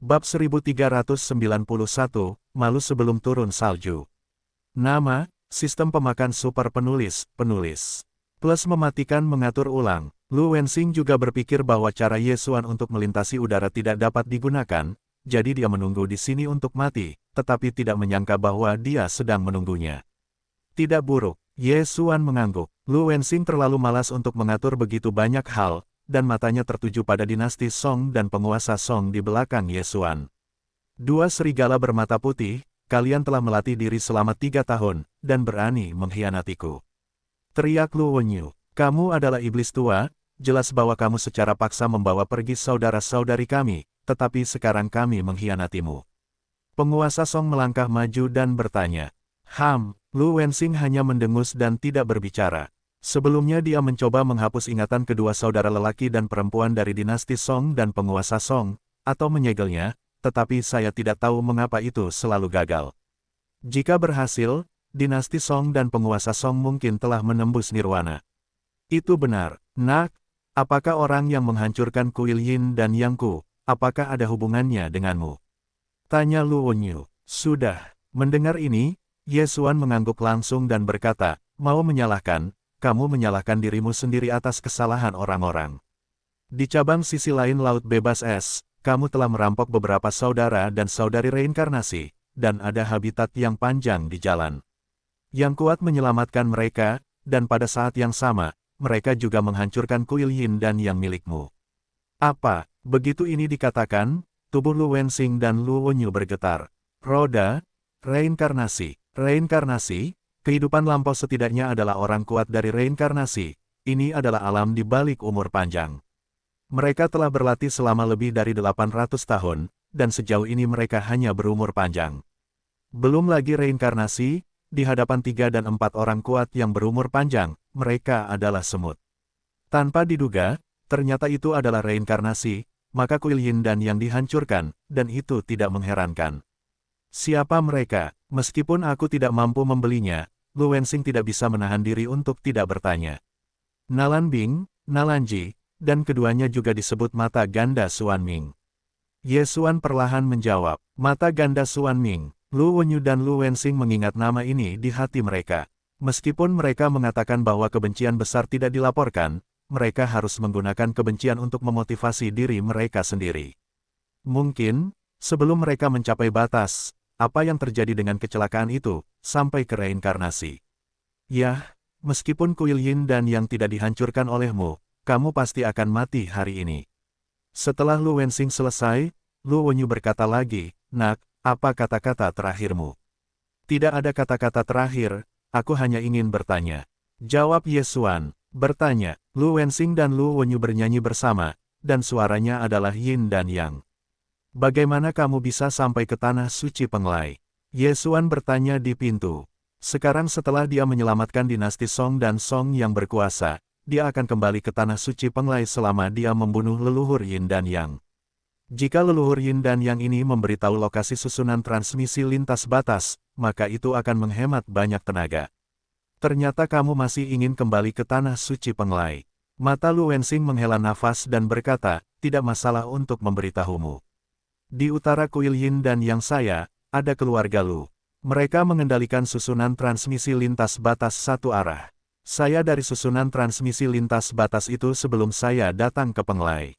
Bab 1391, Malu Sebelum Turun Salju. Nama, Sistem Pemakan Super Penulis. Plus mematikan mengatur ulang. Lu Wensing juga berpikir bahwa cara Ye Xuan untuk melintasi udara tidak dapat digunakan, jadi dia menunggu di sini untuk mati, tetapi tidak menyangka bahwa dia sedang menunggunya. Tidak buruk, Ye Xuan mengangguk. Lu Wensing terlalu malas untuk mengatur begitu banyak hal, dan matanya tertuju pada dinasti Song dan penguasa Song di belakang Ye Xuan. Dua serigala bermata putih, kalian telah melatih diri selama 3 tahun, dan berani mengkhianatiku. Teriak Lu Wenyu, kamu adalah iblis tua, jelas bahwa kamu secara paksa membawa pergi saudara-saudari kami, tetapi sekarang kami mengkhianatimu. Penguasa Song melangkah maju dan bertanya. Lu Wensing hanya mendengus dan tidak berbicara. Sebelumnya dia mencoba menghapus ingatan kedua saudara lelaki dan perempuan dari dinasti Song dan penguasa Song, atau menyegelnya, tetapi saya tidak tahu mengapa itu selalu gagal. Jika berhasil, dinasti Song dan penguasa Song mungkin telah menembus nirwana. Itu benar, Nak. Apakah orang yang menghancurkan kuil Yin dan Yang Ku, apakah ada hubungannya denganmu? Tanya Lu Wenyu. Sudah. Mendengar ini, Ye Xuan mengangguk langsung dan berkata, mau menyalahkan, kamu menyalahkan dirimu sendiri atas kesalahan orang-orang. Di cabang sisi lain Laut Bebas Es, kamu telah merampok beberapa saudara dan saudari reinkarnasi, dan ada habitat yang panjang di jalan. Yang Kuat menyelamatkan mereka, dan pada saat yang sama, mereka juga menghancurkan kuil Yin dan Yang milikmu. Apa, begitu ini dikatakan, tubuh Lu Wensing dan Lu Wenyu bergetar. Roda, reinkarnasi, kehidupan lampau setidaknya adalah orang kuat dari reinkarnasi, ini adalah alam di balik umur panjang. Mereka telah berlatih selama lebih dari 800 tahun, dan sejauh ini mereka hanya berumur panjang. Belum lagi reinkarnasi, di hadapan 3 dan 4 orang kuat yang berumur panjang, mereka adalah semut. Tanpa diduga, ternyata itu adalah reinkarnasi, maka kuil Yin dan Yang dihancurkan, dan itu tidak mengherankan. Siapa mereka? Meskipun aku tidak mampu membelinya, Lu Wensing tidak bisa menahan diri untuk tidak bertanya. Nalan Bing, Nalan Ji, dan keduanya juga disebut mata ganda Xuan Ming. Ye Xuan perlahan menjawab, mata ganda Xuan Ming. Lu Wenyu dan Lu Wensing mengingat nama ini di hati mereka. Meskipun mereka mengatakan bahwa kebencian besar tidak dilaporkan, mereka harus menggunakan kebencian untuk memotivasi diri mereka sendiri. Mungkin, sebelum mereka mencapai batas, apa yang terjadi dengan kecelakaan itu, sampai ke reinkarnasi. Yah, meskipun kuil Yin dan Yang tidak dihancurkan olehmu, kamu pasti akan mati hari ini. Setelah Lu Wensing selesai, Lu Wenyu berkata lagi, Nak, apa kata-kata terakhirmu? Tidak ada kata-kata terakhir, aku hanya ingin bertanya. Jawab Ye Xuan, bertanya. Lu Wensing dan Lu Wenyu bernyanyi bersama, dan suaranya adalah Yin dan Yang. Bagaimana kamu bisa sampai ke tanah suci Penglai? Ye Xuan bertanya di pintu. Sekarang setelah dia menyelamatkan dinasti Song dan Song yang berkuasa, dia akan kembali ke tanah suci Penglai selama dia membunuh leluhur Yin dan Yang. Jika leluhur Yin dan Yang ini memberitahu lokasi susunan transmisi lintas batas, maka itu akan menghemat banyak tenaga. Ternyata kamu masih ingin kembali ke tanah suci Penglai. Mata Lu Wensing menghela nafas dan berkata, tidak masalah untuk memberitahumu. Di utara kuil Yin dan Yang saya, ada keluarga Lu. Mereka mengendalikan susunan transmisi lintas batas satu arah. Saya dari susunan transmisi lintas batas itu sebelum saya datang ke Penglai.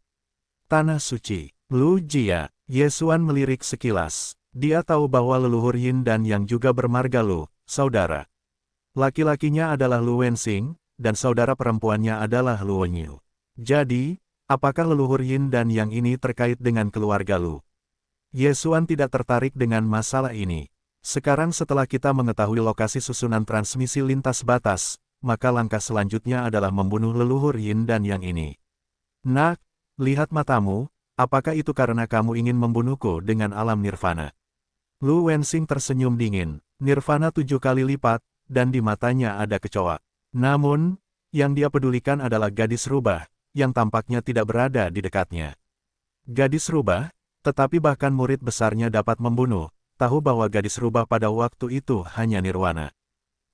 Tanah suci, Lu Jia. Ye Xuan melirik sekilas. Dia tahu bahwa leluhur Yin dan Yang juga bermarga Lu, saudara. Laki-lakinya adalah Lu Wensing, dan saudara perempuannya adalah Lu Wenyu. Jadi, apakah leluhur Yin dan Yang ini terkait dengan keluarga Lu? Ye Xuan tidak tertarik dengan masalah ini. Sekarang setelah kita mengetahui lokasi susunan transmisi lintas batas, maka langkah selanjutnya adalah membunuh leluhur Yin dan Yang ini. Nak, lihat matamu, apakah itu karena kamu ingin membunuhku dengan alam nirvana? Lu Wensing tersenyum dingin, nirvana 7 kali lipat, dan di matanya ada kecoak. Namun, yang dia pedulikan adalah gadis rubah, yang tampaknya tidak berada di dekatnya. Gadis rubah? Tetapi bahkan murid besarnya dapat membunuh, tahu bahwa gadis rubah pada waktu itu hanya nirwana.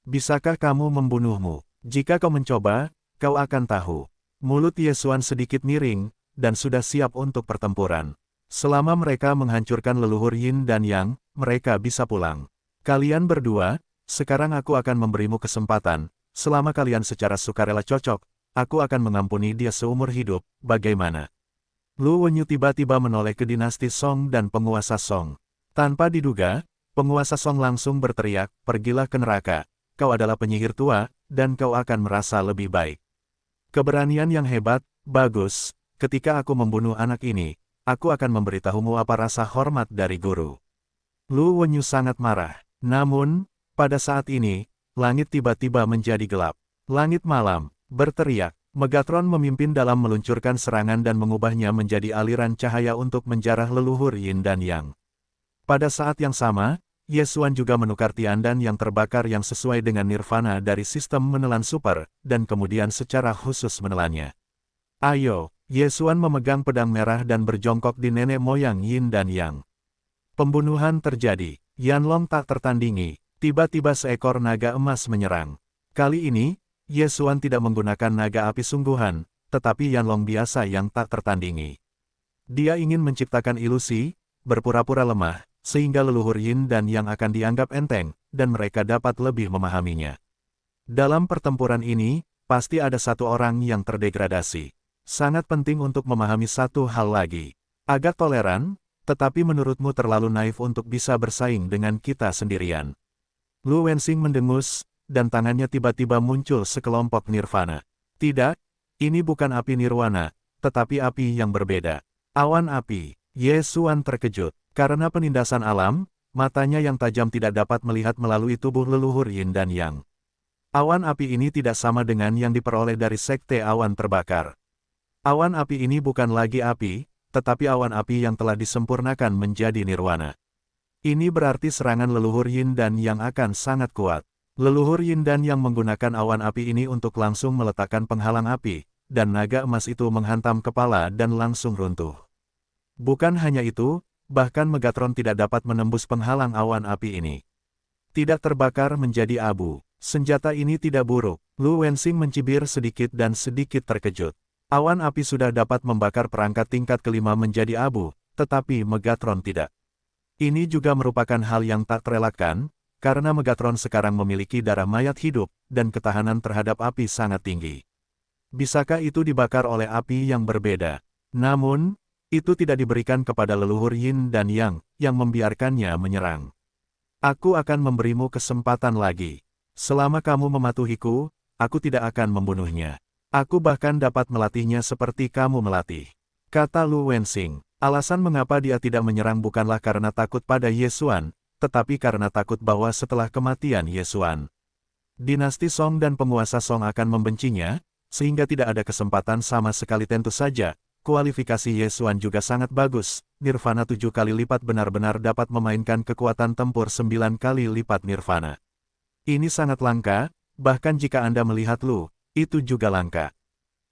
Bisakah kamu membunuhmu? Jika kau mencoba, kau akan tahu. Mulut Ye Xuan sedikit miring, dan sudah siap untuk pertempuran. Selama mereka menghancurkan leluhur Yin dan Yang, mereka bisa pulang. Kalian berdua, sekarang aku akan memberimu kesempatan, selama kalian secara sukarela cocok, aku akan mengampuni dia seumur hidup, bagaimana? Lu Wenyu tiba-tiba menoleh ke dinasti Song dan penguasa Song. Tanpa diduga, penguasa Song langsung berteriak, pergilah ke neraka, kau adalah penyihir tua, dan kau akan merasa lebih baik. Keberanian yang hebat, bagus, ketika aku membunuh anak ini, aku akan memberitahumu apa rasa hormat dari guru. Lu Wenyu sangat marah. Namun, pada saat ini, langit tiba-tiba menjadi gelap. Langit malam, berteriak. Megatron memimpin dalam meluncurkan serangan dan mengubahnya menjadi aliran cahaya untuk menjarah leluhur Yin dan Yang. Pada saat yang sama, Yesuan juga menukar Tiandan yang terbakar yang sesuai dengan nirvana dari sistem menelan super, dan kemudian secara khusus menelannya. Ayo, Yesuan memegang pedang merah dan berjongkok di nenek moyang Yin dan Yang. Pembunuhan terjadi. Yanlong tak tertandingi. Tiba-tiba seekor naga emas menyerang. Kali ini, Yesuan tidak menggunakan naga api sungguhan, tetapi Yanlong biasa yang tak tertandingi. Dia ingin menciptakan ilusi, berpura-pura lemah, sehingga leluhur Yin dan Yang akan dianggap enteng, dan mereka dapat lebih memahaminya. Dalam pertempuran ini, pasti ada satu orang yang terdegradasi. Sangat penting untuk memahami satu hal lagi. Agak toleran, tetapi menurutmu terlalu naif untuk bisa bersaing dengan kita sendirian. Lu Wensing mendengus, dan tangannya tiba-tiba muncul sekelompok nirvana. Tidak, ini bukan api nirwana, tetapi api yang berbeda. Awan api. Yesuan terkejut. Karena penindasan alam, matanya yang tajam tidak dapat melihat melalui tubuh leluhur Yin dan Yang. Awan api ini tidak sama dengan yang diperoleh dari sekte awan terbakar. Awan api ini bukan lagi api, tetapi awan api yang telah disempurnakan menjadi nirwana. Ini berarti serangan leluhur Yin dan Yang akan sangat kuat. Leluhur Yin dan Yang menggunakan awan api ini untuk langsung meletakkan penghalang api, dan naga emas itu menghantam kepala dan langsung runtuh. Bukan hanya itu, bahkan Megatron tidak dapat menembus penghalang awan api ini. Tidak terbakar menjadi abu. Senjata ini tidak buruk. Lu Wensing mencibir sedikit dan sedikit terkejut. Awan api sudah dapat membakar perangkat tingkat kelima menjadi abu, tetapi Megatron tidak. Ini juga merupakan hal yang tak terelakkan, karena Megatron sekarang memiliki darah mayat hidup, dan ketahanan terhadap api sangat tinggi. Bisakah itu dibakar oleh api yang berbeda? Namun, itu tidak diberikan kepada leluhur Yin dan Yang, yang membiarkannya menyerang. Aku akan memberimu kesempatan lagi. Selama kamu mematuhiku, aku tidak akan membunuhnya. Aku bahkan dapat melatihnya seperti kamu melatih. Kata Lu Wensing. Alasan mengapa dia tidak menyerang bukanlah karena takut pada Yesuan, tetapi karena takut bahwa setelah kematian Yesuan, dinasti Song dan penguasa Song akan membencinya, sehingga tidak ada kesempatan sama sekali. Tentu saja, kualifikasi Yesuan juga sangat bagus. Nirvana 7 kali lipat benar-benar dapat memainkan kekuatan tempur 9 kali lipat Nirvana. Ini sangat langka, bahkan jika Anda melihat Lu, itu juga langka.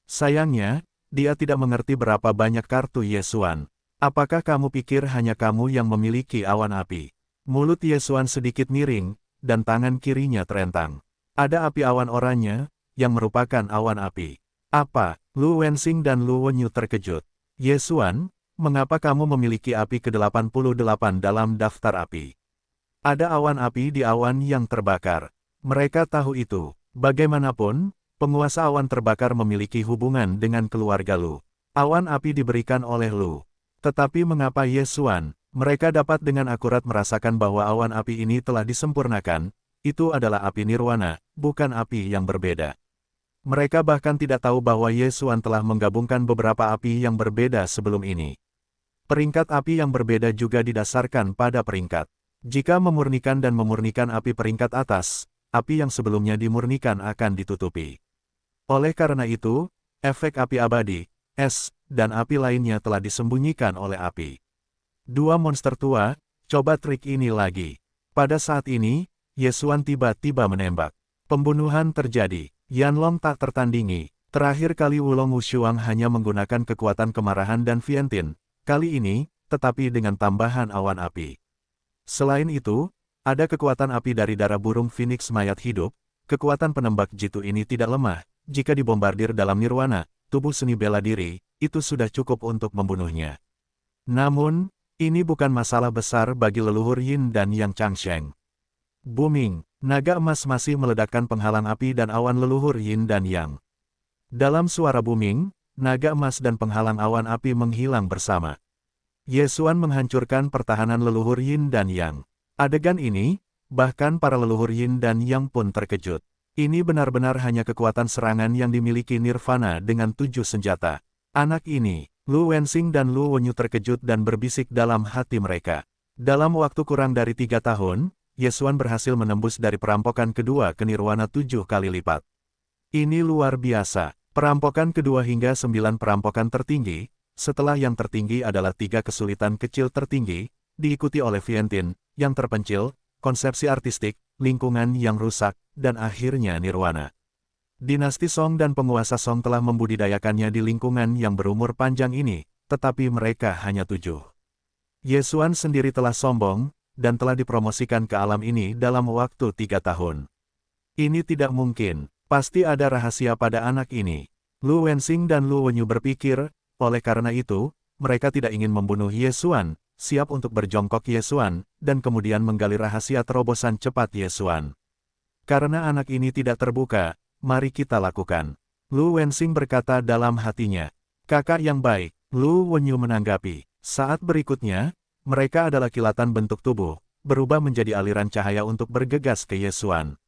Sayangnya, dia tidak mengerti berapa banyak kartu Yesuan. Apakah kamu pikir hanya kamu yang memiliki awan api? Mulut Yesuan sedikit miring, dan tangan kirinya terentang. Ada api awan oranye, yang merupakan awan api. Apa? Lu Wensing dan Lu Wenyu terkejut. Yesuan, mengapa kamu memiliki api ke-88 dalam daftar api? Ada awan api di awan yang terbakar. Mereka tahu itu. Bagaimanapun, penguasa awan terbakar memiliki hubungan dengan keluarga Lu. Awan api diberikan oleh Lu. Tetapi mengapa Yesuan? Mereka dapat dengan akurat merasakan bahwa awan api ini telah disempurnakan, itu adalah api nirwana, bukan api yang berbeda. Mereka bahkan tidak tahu bahwa Yesuan telah menggabungkan beberapa api yang berbeda sebelum ini. Peringkat api yang berbeda juga didasarkan pada peringkat. Jika memurnikan dan memurnikan api peringkat atas, api yang sebelumnya dimurnikan akan ditutupi. Oleh karena itu, efek api abadi, es, dan api lainnya telah disembunyikan oleh api. Dua monster tua, coba trik ini lagi. Pada saat ini, Yesuan tiba-tiba menembak. Pembunuhan terjadi. Yanlong tak tertandingi. Terakhir kali Wulong Wushuang hanya menggunakan kekuatan kemarahan dan Vientin. Kali ini, tetapi dengan tambahan awan api. Selain itu, ada kekuatan api dari darah burung Phoenix mayat hidup. Kekuatan penembak jitu ini tidak lemah. Jika dibombardir dalam nirwana, tubuh seni bela diri, itu sudah cukup untuk membunuhnya. Namun, ini bukan masalah besar bagi leluhur Yin dan Yang Changsheng. Booming, naga emas masih meledakkan penghalang api dan awan leluhur Yin dan Yang. Dalam suara booming, naga emas dan penghalang awan api menghilang bersama. Ye Xuan menghancurkan pertahanan leluhur Yin dan Yang. Adegan ini, bahkan para leluhur Yin dan Yang pun terkejut. Ini benar-benar hanya kekuatan serangan yang dimiliki Nirvana dengan 7 senjata. Anak ini, Lu Wensing dan Lu Wenyu terkejut dan berbisik dalam hati mereka. Dalam waktu kurang dari 3 tahun, Ye Xuan berhasil menembus dari perampokan kedua ke Nirwana 7 kali lipat. Ini luar biasa. Perampokan kedua hingga 9 perampokan tertinggi, setelah yang tertinggi adalah 3 kesulitan kecil tertinggi, diikuti oleh Vientin, yang terpencil, konsepsi artistik, lingkungan yang rusak, dan akhirnya Nirwana. Dinasti Song dan penguasa Song telah membudidayakannya di lingkungan yang berumur panjang ini, tetapi mereka hanya 7. Ye Xuan sendiri telah sombong, dan telah dipromosikan ke alam ini dalam waktu 3 tahun. Ini tidak mungkin, pasti ada rahasia pada anak ini. Lu Wensing dan Lu Wenyu berpikir, oleh karena itu, mereka tidak ingin membunuh Ye Xuan, siap untuk berjongkok Ye Xuan, dan kemudian menggali rahasia terobosan cepat Ye Xuan. Karena anak ini tidak terbuka, mari kita lakukan. Lu Wensing berkata dalam hatinya. Kakak yang baik, Lu Wenyu menanggapi. Saat berikutnya, mereka adalah kilatan bentuk tubuh, berubah menjadi aliran cahaya untuk bergegas ke Ye Xuan.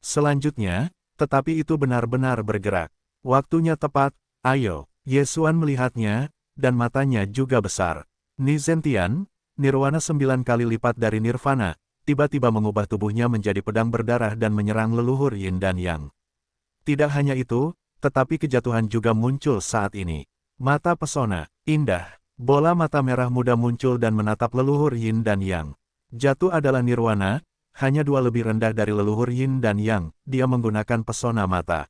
Selanjutnya, tetapi itu benar-benar bergerak. Waktunya tepat, ayo. Ye Xuan melihatnya, dan matanya juga besar. Ni Zentian, Nirwana 9 kali lipat dari Nirvana, tiba-tiba mengubah tubuhnya menjadi pedang berdarah dan menyerang leluhur Yin dan Yang. Tidak hanya itu, tetapi kejatuhan juga muncul saat ini. Mata pesona, indah, bola mata merah muda muncul dan menatap leluhur Yin dan Yang. Jatuh adalah Nirwana, hanya 2 lebih rendah dari leluhur Yin dan Yang, dia menggunakan pesona mata.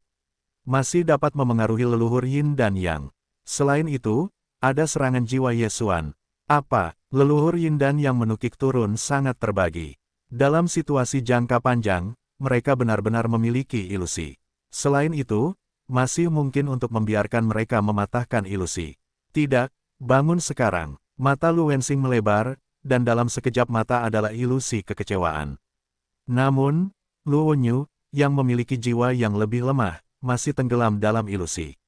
Masih dapat memengaruhi leluhur Yin dan Yang. Selain itu, ada serangan jiwa Ye Xuan. Apa, leluhur Yin dan Yang menukik turun sangat terbagi. Dalam situasi jangka panjang, mereka benar-benar memiliki ilusi. Selain itu, masih mungkin untuk membiarkan mereka mematahkan ilusi. Tidak, bangun sekarang. Mata Lu Wensing melebar, dan dalam sekejap mata adalah ilusi kekecewaan. Namun, Lu Wenyu, yang memiliki jiwa yang lebih lemah, masih tenggelam dalam ilusi.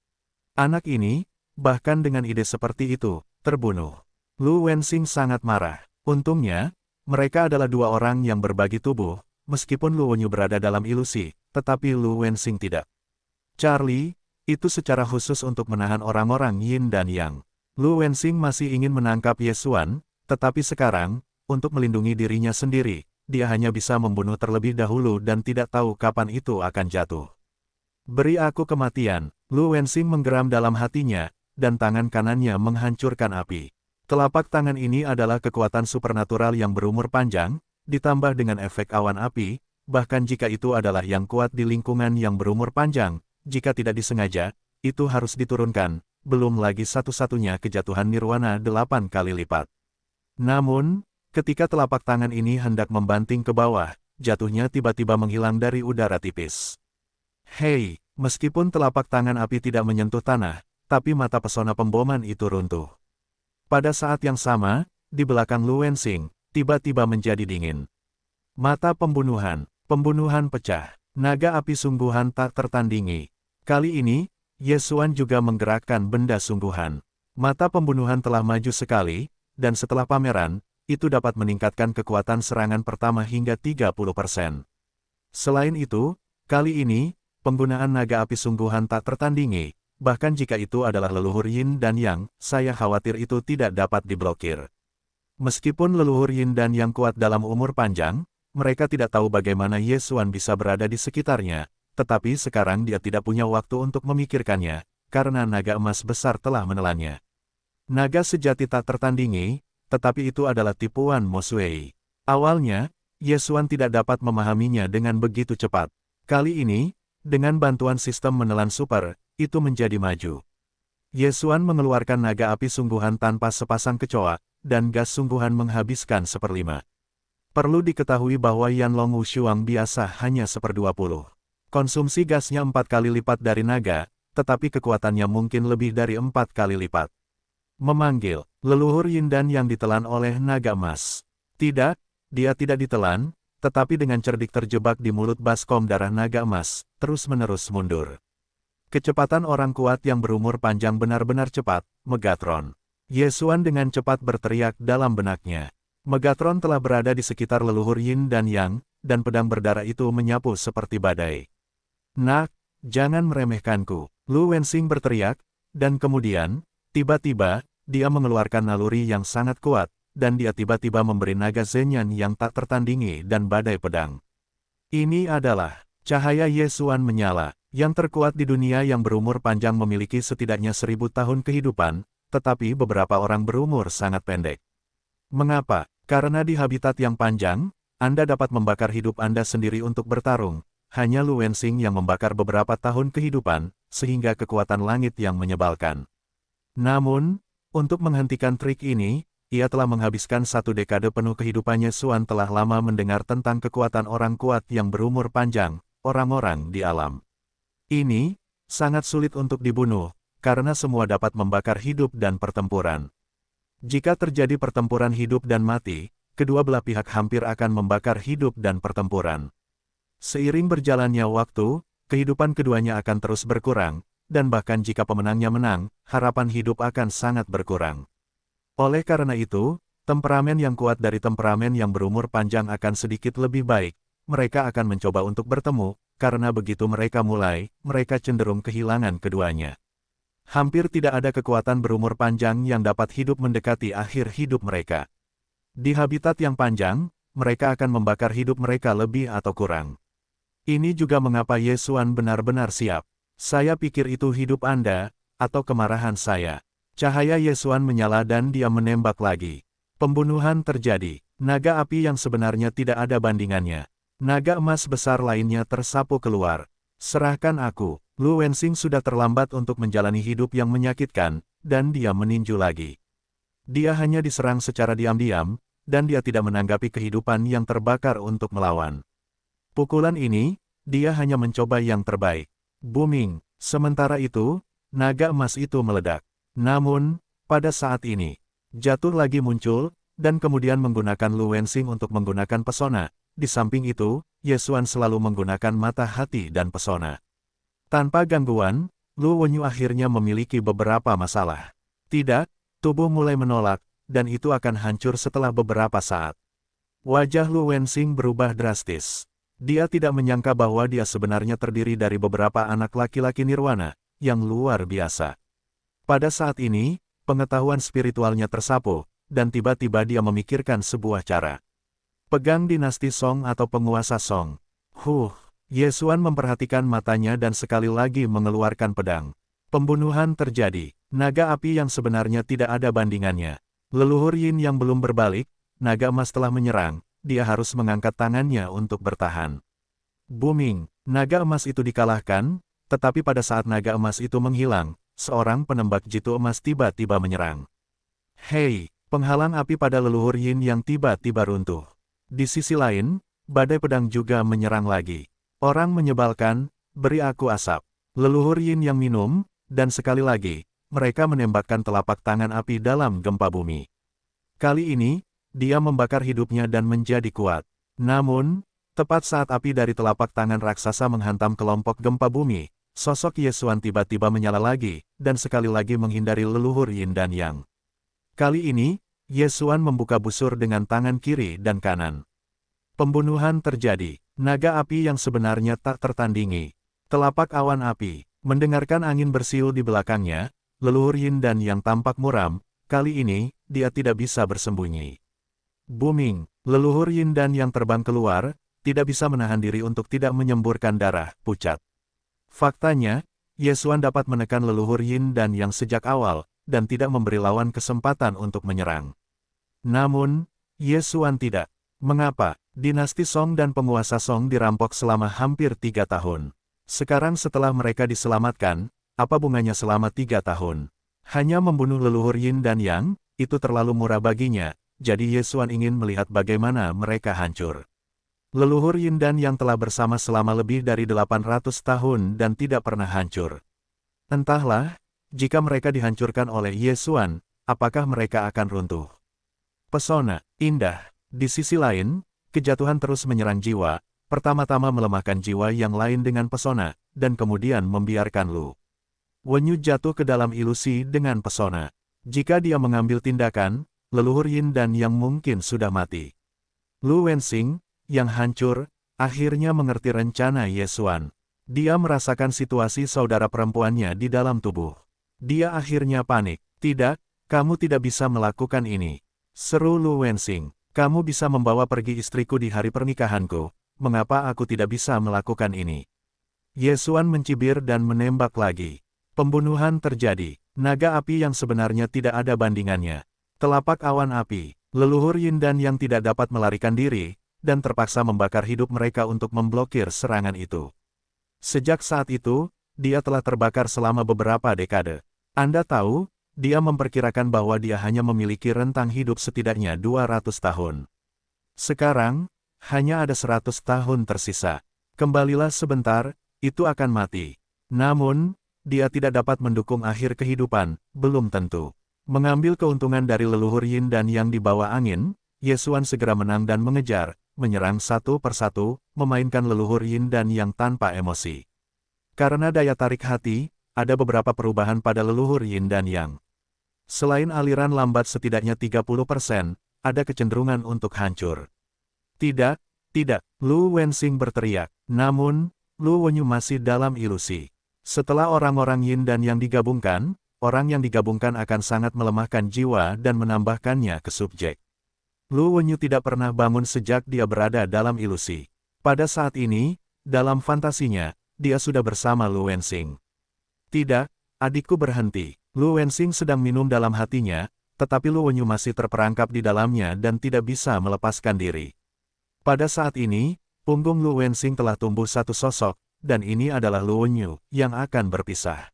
Anak ini, bahkan dengan ide seperti itu, terbunuh. Lu Wensing sangat marah. Untungnya, mereka adalah 2 orang yang berbagi tubuh, meskipun Lu Wenyu berada dalam ilusi, tetapi Lu Wensing tidak. Charlie, itu secara khusus untuk menahan orang-orang Yin dan Yang. Lu Wensing masih ingin menangkap Ye Xuan, tetapi sekarang, untuk melindungi dirinya sendiri, dia hanya bisa membunuh terlebih dahulu dan tidak tahu kapan itu akan jatuh. Beri aku kematian, Lu Wensing menggeram dalam hatinya, dan tangan kanannya menghancurkan api. Telapak tangan ini adalah kekuatan supernatural yang berumur panjang, ditambah dengan efek awan api, bahkan jika itu adalah yang kuat di lingkungan yang berumur panjang, jika tidak disengaja, itu harus diturunkan, belum lagi satu-satunya kejatuhan Nirwana 8 kali lipat. Namun, ketika telapak tangan ini hendak membanting ke bawah, jatuhnya tiba-tiba menghilang dari udara tipis. Hei, meskipun telapak tangan api tidak menyentuh tanah, tapi mata pesona pemboman itu runtuh. Pada saat yang sama, di belakang Lu Wensing, tiba-tiba menjadi dingin. Mata pembunuhan pecah, naga api sungguhan tak tertandingi. Kali ini, Ye Xuan juga menggerakkan benda sungguhan. Mata pembunuhan telah maju sekali, dan setelah pameran, itu dapat meningkatkan kekuatan serangan pertama hingga 30%. Selain itu, kali ini, penggunaan naga api sungguhan tak tertandingi. Bahkan jika itu adalah leluhur Yin dan Yang, saya khawatir itu tidak dapat diblokir. Meskipun leluhur Yin dan Yang kuat dalam umur panjang, mereka tidak tahu bagaimana Ye Xuan bisa berada di sekitarnya, tetapi sekarang dia tidak punya waktu untuk memikirkannya, karena naga emas besar telah menelannya. Naga sejati tak tertandingi, tetapi itu adalah tipuan Mo Sui. Awalnya, Ye Xuan tidak dapat memahaminya dengan begitu cepat. Kali ini, dengan bantuan sistem menelan super, itu menjadi maju. Ye Xuan mengeluarkan naga api sungguhan tanpa sepasang kecoa, dan gas sungguhan menghabiskan 1/5. Perlu diketahui bahwa Yanlong Wushuang biasa hanya 1/20. Konsumsi gasnya 4 kali lipat dari naga, tetapi kekuatannya mungkin lebih dari 4 kali lipat. Memanggil leluhur Yin dan yang ditelan oleh naga emas. Tidak, dia tidak ditelan, tetapi dengan cerdik terjebak di mulut baskom darah naga emas, terus-menerus mundur. Kecepatan orang kuat yang berumur panjang benar-benar cepat, Megatron. Yesuan dengan cepat berteriak dalam benaknya. Megatron telah berada di sekitar leluhur Yin dan Yang, dan pedang berdarah itu menyapu seperti badai. Nak, jangan meremehkanku, Lu Wensing berteriak, dan kemudian, tiba-tiba, dia mengeluarkan naluri yang sangat kuat, dan dia tiba-tiba memberi naga Zenyan yang tak tertandingi dan badai pedang. Ini adalah cahaya Yesuan menyala, yang terkuat di dunia yang berumur panjang memiliki setidaknya 1000 tahun kehidupan, tetapi beberapa orang berumur sangat pendek. Mengapa? Karena di habitat yang panjang, Anda dapat membakar hidup Anda sendiri untuk bertarung, hanya Lu Wensing yang membakar beberapa tahun kehidupan, sehingga kekuatan langit yang menyebalkan. Namun, untuk menghentikan trik ini, ia telah menghabiskan 1 dekade penuh kehidupannya. Suan telah lama mendengar tentang kekuatan orang kuat yang berumur panjang, orang-orang di alam. Ini, sangat sulit untuk dibunuh, karena semua dapat membakar hidup dan pertempuran. Jika terjadi pertempuran hidup dan mati, kedua belah pihak hampir akan membakar hidup dan pertempuran. Seiring berjalannya waktu, kehidupan keduanya akan terus berkurang, dan bahkan jika pemenangnya menang, harapan hidup akan sangat berkurang. Oleh karena itu, temperamen yang kuat dari temperamen yang berumur panjang akan sedikit lebih baik. Mereka akan mencoba untuk bertemu, karena begitu mereka mulai, mereka cenderung kehilangan keduanya. Hampir tidak ada kekuatan berumur panjang yang dapat hidup mendekati akhir hidup mereka. Di habitat yang panjang, mereka akan membakar hidup mereka lebih atau kurang. Ini juga mengapa Yesuan benar-benar siap. Saya pikir itu hidup Anda, atau kemarahan saya. Cahaya Yesuan menyala dan dia menembak lagi. Pembunuhan terjadi. Naga api yang sebenarnya tidak ada bandingannya. Naga emas besar lainnya tersapu keluar. Serahkan aku. Lu Wensing sudah terlambat untuk menjalani hidup yang menyakitkan, dan dia meninju lagi. Dia hanya diserang secara diam-diam, dan dia tidak menanggapi kehidupan yang terbakar untuk melawan. Pukulan ini, dia hanya mencoba yang terbaik. Booming. Sementara itu, naga emas itu meledak. Namun, pada saat ini, jatuh lagi muncul, dan kemudian menggunakan Lu Wensing untuk menggunakan pesona. Di samping itu, Yesuan selalu menggunakan mata hati dan pesona. Tanpa gangguan, Lu Wenyu akhirnya memiliki beberapa masalah. Tidak, tubuh mulai menolak, dan itu akan hancur setelah beberapa saat. Wajah Lu Wensing berubah drastis. Dia tidak menyangka bahwa dia sebenarnya terdiri dari beberapa anak laki-laki nirwana, yang luar biasa. Pada saat ini, pengetahuan spiritualnya tersapu, dan tiba-tiba dia memikirkan sebuah cara. Pegang dinasti Song atau penguasa Song. Yesuan memperhatikan matanya dan sekali lagi mengeluarkan pedang. Pembunuhan terjadi. Naga api yang sebenarnya tidak ada bandingannya. Leluhur Yin yang belum berbalik, naga emas telah menyerang. Dia harus mengangkat tangannya untuk bertahan. Booming. Naga emas itu dikalahkan, tetapi pada saat naga emas itu menghilang, seorang penembak jitu emas tiba-tiba menyerang. Hei, penghalang api pada leluhur Yin yang tiba-tiba runtuh. Di sisi lain, badai pedang juga menyerang lagi. Orang menyebalkan, beri aku asap. Leluhur Yin yang minum, dan sekali lagi, mereka menembakkan telapak tangan api dalam gempa bumi. Kali ini, dia membakar hidupnya dan menjadi kuat. Namun, tepat saat api dari telapak tangan raksasa menghantam kelompok gempa bumi, sosok Yesuan tiba-tiba menyala lagi, dan sekali lagi menghindari leluhur Yin dan Yang. Kali ini, Yesuan membuka busur dengan tangan kiri dan kanan. Pembunuhan terjadi. Naga api yang sebenarnya tak tertandingi. Telapak awan api. Mendengarkan angin bersiul di belakangnya, leluhur Yin dan Yang tampak muram. Kali ini, dia tidak bisa bersembunyi. Booming. Leluhur Yin dan Yang terbang keluar, tidak bisa menahan diri untuk tidak menyemburkan darah, pucat. Faktanya, Yesuan dapat menekan leluhur Yin dan Yang sejak awal, dan tidak memberi lawan kesempatan untuk menyerang. Namun, Yesuan tidak. Mengapa? Dinasti Song dan penguasa Song dirampok selama hampir 3 tahun. Sekarang setelah mereka diselamatkan, apa bunganya selama 3 tahun? Hanya membunuh leluhur Yin dan Yang, itu terlalu murah baginya, jadi Yesuan ingin melihat bagaimana mereka hancur. Leluhur Yin dan Yang telah bersama selama lebih dari 800 tahun dan tidak pernah hancur. Entahlah, jika mereka dihancurkan oleh Yesuan, apakah mereka akan runtuh? Pesona, indah. Di sisi lain, kejatuhan terus menyerang jiwa, pertama-tama melemahkan jiwa yang lain dengan pesona, dan kemudian membiarkan Lu Wenyu jatuh ke dalam ilusi dengan pesona. Jika dia mengambil tindakan, leluhur Yin dan Yang mungkin sudah mati. Lu Wensing, yang hancur, akhirnya mengerti rencana Ye Xuan. Dia merasakan situasi saudara perempuannya di dalam tubuh. Dia akhirnya panik. Tidak, kamu tidak bisa melakukan ini. Seru Lu Wensing. Kamu bisa membawa pergi istriku di hari pernikahanku. Mengapa aku tidak bisa melakukan ini? Ye Xuan mencibir dan menembak lagi. Pembunuhan terjadi. Naga api yang sebenarnya tidak ada bandingannya. Telapak awan api. Leluhur Yin dan Yang tidak dapat melarikan diri, dan terpaksa membakar hidup mereka untuk memblokir serangan itu. Sejak saat itu, dia telah terbakar selama beberapa dekade. Anda tahu, dia memperkirakan bahwa dia hanya memiliki rentang hidup setidaknya 200 tahun. Sekarang, hanya ada 100 tahun tersisa. Kembalilah sebentar, itu akan mati. Namun, dia tidak dapat mendukung akhir kehidupan, belum tentu. Mengambil keuntungan dari leluhur Yin dan Yang di bawah angin, Ye Xuan segera menang dan mengejar, menyerang satu persatu, memainkan leluhur Yin dan Yang tanpa emosi. Karena daya tarik hati, ada beberapa perubahan pada leluhur Yin dan Yang. Selain aliran lambat setidaknya 30%, ada kecenderungan untuk hancur. Tidak, tidak, Lu Wensing berteriak. Namun, Lu Wenyu masih dalam ilusi. Setelah orang-orang Yin dan Yang digabungkan, orang yang digabungkan akan sangat melemahkan jiwa dan menambahkannya ke subjek. Lu Wenyu tidak pernah bangun sejak dia berada dalam ilusi. Pada saat ini, dalam fantasinya, dia sudah bersama Lu Wensing. Tidak, adikku berhenti. Lu Wensing sedang minum dalam hatinya, tetapi Lu Wenyu masih terperangkap di dalamnya dan tidak bisa melepaskan diri. Pada saat ini, punggung Lu Wensing telah tumbuh satu sosok, dan ini adalah Lu Wenyu yang akan berpisah.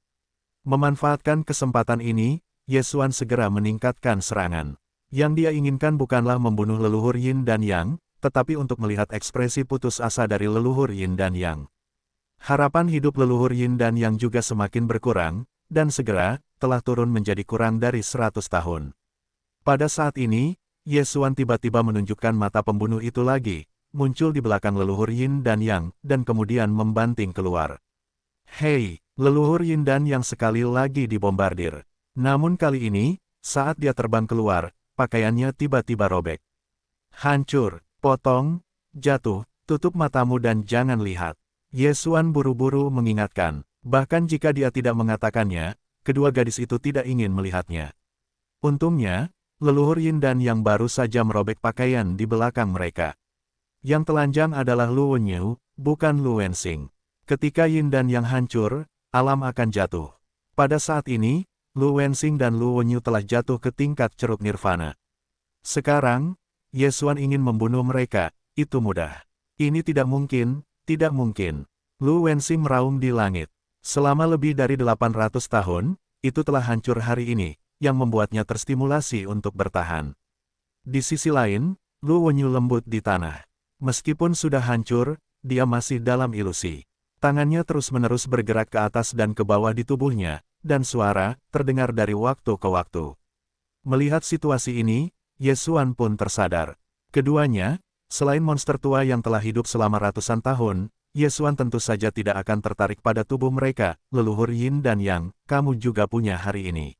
Memanfaatkan kesempatan ini, Ye Xuan segera meningkatkan serangan. Yang dia inginkan bukanlah membunuh leluhur Yin dan Yang, tetapi untuk melihat ekspresi putus asa dari leluhur Yin dan Yang. Harapan hidup leluhur Yin dan Yang juga semakin berkurang, dan segera, telah turun menjadi kurang dari 100 tahun. Pada saat ini, Ye Xuan tiba-tiba menunjukkan mata pembunuh itu lagi, muncul di belakang leluhur Yin dan Yang, dan kemudian membanting keluar. Hei, leluhur Yin dan Yang sekali lagi dibombardir. Namun kali ini, saat dia terbang keluar, pakaiannya tiba-tiba robek. Hancur, potong, jatuh, tutup matamu dan jangan lihat. Ye Xuan buru-buru mengingatkan, bahkan jika dia tidak mengatakannya, kedua gadis itu tidak ingin melihatnya. Untungnya, leluhur Yin dan Yang baru saja merobek pakaian di belakang mereka. Yang telanjang adalah Lu Wenyu, bukan Lu Wensing. Ketika Yin dan Yang hancur, alam akan jatuh. Pada saat ini, Lu Wensing dan Lu Wenyu telah jatuh ke tingkat ceruk nirvana. Sekarang, Ye Xuan ingin membunuh mereka, itu mudah. Ini tidak mungkin, tidak mungkin. Lu Wensing meraung di langit. Selama lebih dari 800 tahun, itu telah hancur hari ini, yang membuatnya terstimulasi untuk bertahan. Di sisi lain, Lu Wenyu lembut di tanah. Meskipun sudah hancur, dia masih dalam ilusi. Tangannya terus-menerus bergerak ke atas dan ke bawah di tubuhnya, dan suara terdengar dari waktu ke waktu. Melihat situasi ini, Ye Xuan pun tersadar. Keduanya, selain monster tua yang telah hidup selama ratusan tahun, Ye Xuan tentu saja tidak akan tertarik pada tubuh mereka, leluhur Yin dan Yang, kamu juga punya hari ini.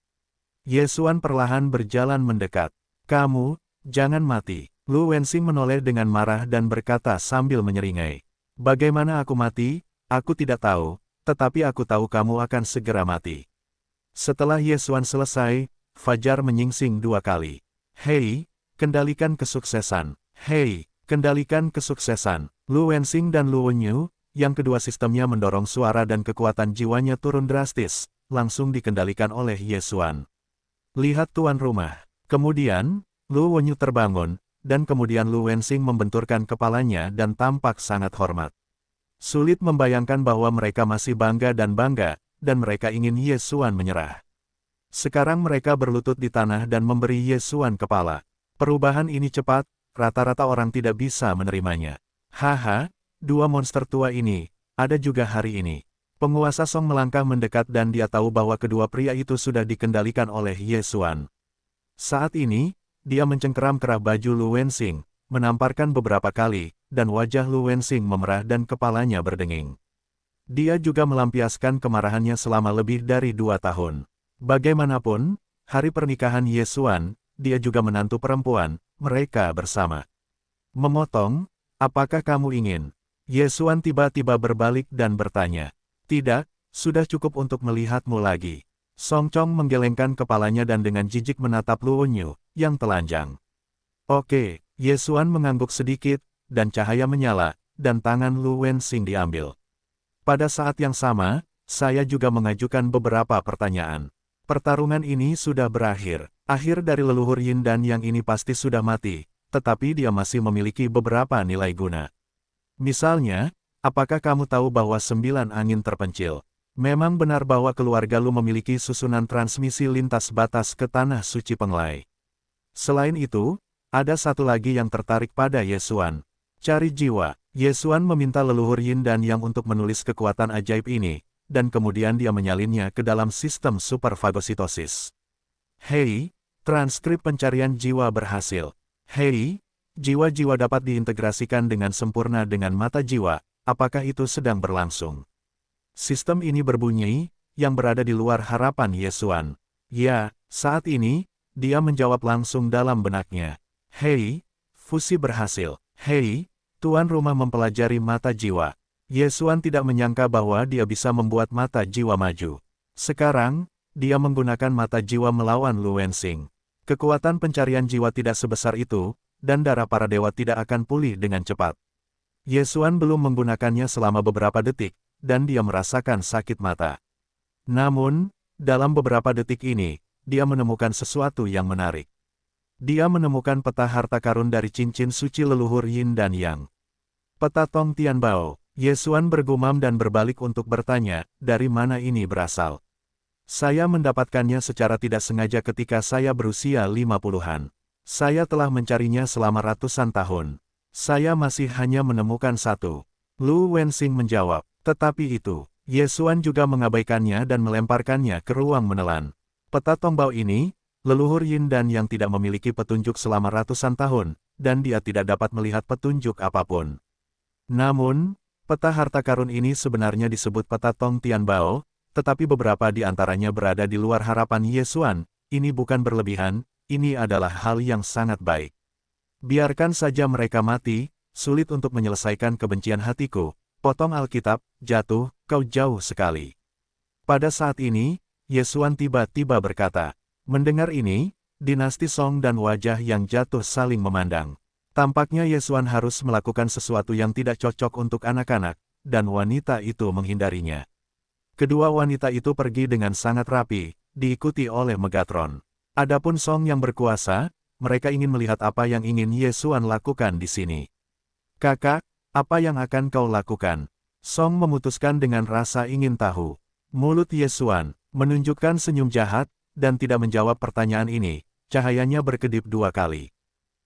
Ye Xuan perlahan berjalan mendekat. Kamu, jangan mati. Lu Wensing menoleh dengan marah dan berkata sambil menyeringai. Bagaimana aku mati? Aku tidak tahu, tetapi aku tahu kamu akan segera mati. Setelah Ye Xuan selesai, fajar menyingsing 2 kali. Hei, kendalikan kesuksesan. Hei, kendalikan kesuksesan. Lu Wensing dan Lu Wenyu, yang kedua sistemnya mendorong suara dan kekuatan jiwanya turun drastis, langsung dikendalikan oleh Ye Xuan. Lihat tuan rumah. Kemudian, Lu Wenyu terbangun, dan kemudian Lu Wensing membenturkan kepalanya dan tampak sangat hormat. Sulit membayangkan bahwa mereka masih bangga, dan mereka ingin Ye Xuan menyerah. Sekarang mereka berlutut di tanah dan memberi Ye Xuan kepala. Perubahan ini cepat, rata-rata orang tidak bisa menerimanya. Haha, 2 monster tua ini, ada juga hari ini. Penguasa Song melangkah mendekat dan dia tahu bahwa kedua pria itu sudah dikendalikan oleh Ye Xuan. Saat ini, dia mencengkeram kerah baju Lu Wensing, menamparkan beberapa kali, dan wajah Lu Wensing memerah dan kepalanya berdenging. Dia juga melampiaskan kemarahannya selama lebih dari 2 tahun. Bagaimanapun, hari pernikahan Ye Xuan, dia juga menantu perempuan, mereka bersama. Memotong, apakah kamu ingin? Ye Xuan tiba-tiba berbalik dan bertanya. Tidak, sudah cukup untuk melihatmu lagi. Song Chong menggelengkan kepalanya dan dengan jijik menatap Luo Nyu, yang telanjang. Oke, Ye Xuan mengangguk sedikit, dan cahaya menyala, dan tangan Lu Wensing diambil. Pada saat yang sama, saya juga mengajukan beberapa pertanyaan. Pertarungan ini sudah berakhir. Akhir dari leluhur Yin dan Yang ini pasti sudah mati, tetapi dia masih memiliki beberapa nilai guna. Misalnya, apakah kamu tahu bahwa 9 angin terpencil? Memang benar bahwa keluarga Lu memiliki susunan transmisi lintas batas ke Tanah Suci Penglai. Selain itu, ada satu lagi yang tertarik pada Ye Xuan. Cari jiwa. Ye Xuan meminta leluhur Yin dan Yang untuk menulis kekuatan ajaib ini, dan kemudian dia menyalinnya ke dalam sistem superfagositosis. Hei, transkrip pencarian jiwa berhasil. Hei, jiwa-jiwa dapat diintegrasikan dengan sempurna dengan mata jiwa, apakah itu sedang berlangsung? Sistem ini berbunyi, yang berada di luar harapan Ye Xuan. Ya, saat ini, dia menjawab langsung dalam benaknya. Hei, fusi berhasil. Hei, tuan rumah mempelajari mata jiwa. Ye Xuan tidak menyangka bahwa dia bisa membuat mata jiwa maju. Sekarang, dia menggunakan mata jiwa melawan Lu Wensing. Kekuatan pencarian jiwa tidak sebesar itu, dan darah para dewa tidak akan pulih dengan cepat. Ye Xuan belum menggunakannya selama beberapa detik, dan dia merasakan sakit mata. Namun, dalam beberapa detik ini, dia menemukan sesuatu yang menarik. Dia menemukan peta harta karun dari cincin suci leluhur Yin dan Yang. Peta Tong Tianbao. Ye Xuan bergumam dan berbalik untuk bertanya, dari mana ini berasal? Saya mendapatkannya secara tidak sengaja ketika saya berusia 50-an. Saya telah mencarinya selama ratusan tahun. Saya masih hanya menemukan satu. Lu Wensing menjawab. Tetapi itu, Ye Xuan juga mengabaikannya dan melemparkannya ke ruang menelan. Peta Tongbao ini, leluhur Yin dan Yang tidak memiliki petunjuk selama ratusan tahun, dan dia tidak dapat melihat petunjuk apapun. Namun, peta harta karun ini sebenarnya disebut peta Tong Tianbao, tetapi beberapa di antaranya berada di luar harapan Ye Xuan. Ini bukan berlebihan, ini adalah hal yang sangat baik. Biarkan saja mereka mati, sulit untuk menyelesaikan kebencian hatiku. Potong Alkitab, jatuh, kau jauh sekali. Pada saat ini, Ye Xuan tiba-tiba berkata. Mendengar ini, dinasti Song dan wajah yang jatuh saling memandang. Tampaknya Ye Xuan harus melakukan sesuatu yang tidak cocok untuk anak-anak, dan wanita itu menghindarinya. Kedua wanita itu pergi dengan sangat rapi, diikuti oleh Megatron. Adapun Song yang berkuasa, mereka ingin melihat apa yang ingin Ye Xuan lakukan di sini. Kakak, apa yang akan kau lakukan? Song memutuskan dengan rasa ingin tahu. Mulut Ye Xuan menunjukkan senyum jahat, dan tidak menjawab pertanyaan ini. Cahayanya berkedip 2 kali.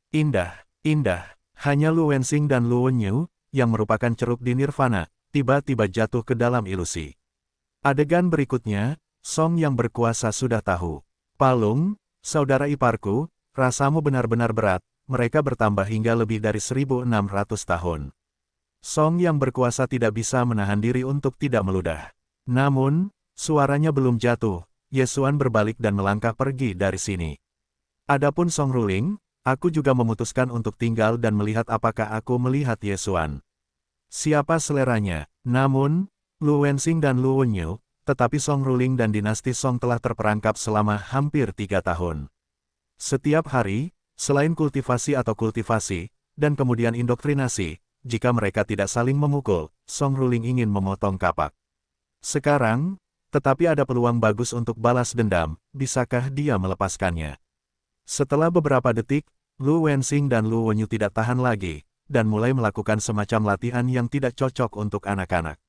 Indah, indah. Hanya Lu Wensing dan Luo Nyu, yang merupakan ceruk di Nirvana, tiba-tiba jatuh ke dalam ilusi. Adegan berikutnya, Song yang berkuasa sudah tahu. Palung, saudara iparku, rasamu benar-benar berat. Mereka bertambah hingga lebih dari 1.600 tahun. Song yang berkuasa tidak bisa menahan diri untuk tidak meludah. Namun, suaranya belum jatuh, Ye Xuan berbalik dan melangkah pergi dari sini. Adapun Song Ruling, aku juga memutuskan untuk tinggal dan melihat apakah aku melihat Ye Xuan. Siapa seleranya? Namun, Lu Wensing dan Luo Nyu, tetapi Song Ruling dan dinasti Song telah terperangkap selama hampir 3 tahun. Setiap hari, selain kultivasi atau kultivasi, dan kemudian indoktrinasi, jika mereka tidak saling memukul, Song Ruling ingin memotong kapak. Sekarang, tetapi ada peluang bagus untuk balas dendam, bisakah dia melepaskannya? Setelah beberapa detik, Lu Wensing dan Luo Nyu tidak tahan lagi, dan mulai melakukan semacam latihan yang tidak cocok untuk anak-anak.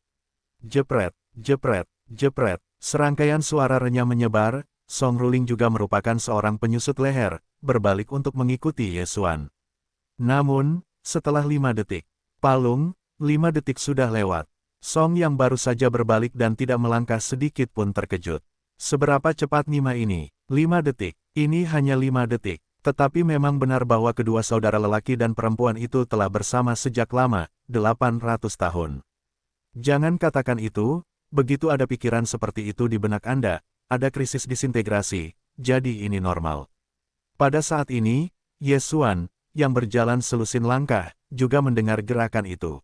Jepret, jepret, jepret, serangkaian suara renyah menyebar. Song Ruling juga merupakan seorang penyusut leher, berbalik untuk mengikuti Ye Xuan. Namun, setelah 5 detik, palung, 5 detik sudah lewat. Song yang baru saja berbalik dan tidak melangkah sedikit pun terkejut. Seberapa cepat Nima ini? 5 detik. Ini hanya 5 detik. Tetapi memang benar bahwa kedua saudara lelaki dan perempuan itu telah bersama sejak lama, 800 tahun. Jangan katakan itu, begitu ada pikiran seperti itu di benak Anda, ada krisis disintegrasi, jadi ini normal. Pada saat ini, Yesuan, yang berjalan selusin langkah, juga mendengar gerakan itu.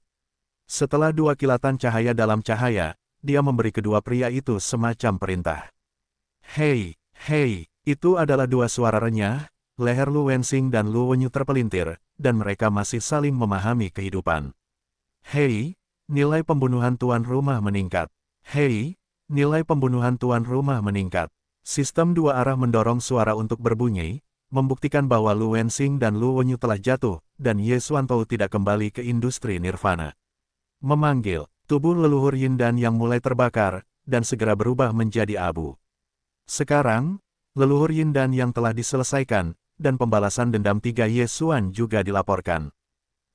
Setelah 2 kilatan cahaya dalam cahaya, dia memberi kedua pria itu semacam perintah. Hei, hei, itu adalah 2 suara renyah, leher Lu Wensing dan Lu Wenyu terpelintir, dan mereka masih saling memahami kehidupan. Hei, nilai pembunuhan tuan rumah meningkat. Hei, nilai pembunuhan tuan rumah meningkat. Sistem 2 arah mendorong suara untuk berbunyi, membuktikan bahwa Lu Wensing dan Lu Wenyu telah jatuh, dan Ye Xuantou tidak kembali ke industri nirvana. Memanggil, tubuh leluhur Yin Dan yang mulai terbakar, dan segera berubah menjadi abu. Sekarang, leluhur Yin Dan yang telah diselesaikan, dan pembalasan dendam 3 Ye Xuan juga dilaporkan.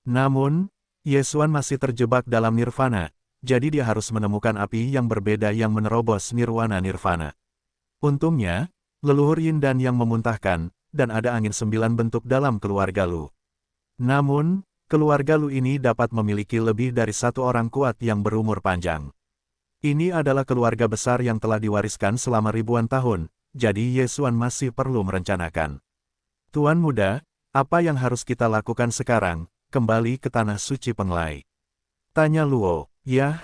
Namun, Ye Xuan masih terjebak dalam nirvana, jadi dia harus menemukan api yang berbeda yang menerobos nirwana. Untungnya, leluhur Yin Dan yang memuntahkan, dan ada angin 9 bentuk dalam keluarga Lu. Namun, keluarga Lu ini dapat memiliki lebih dari 1 orang kuat yang berumur panjang. Ini adalah keluarga besar yang telah diwariskan selama ribuan tahun, jadi Ye Xuan masih perlu merencanakan. Tuan muda, apa yang harus kita lakukan sekarang? Kembali ke tanah suci Penglai. Tanya Luo. Yah,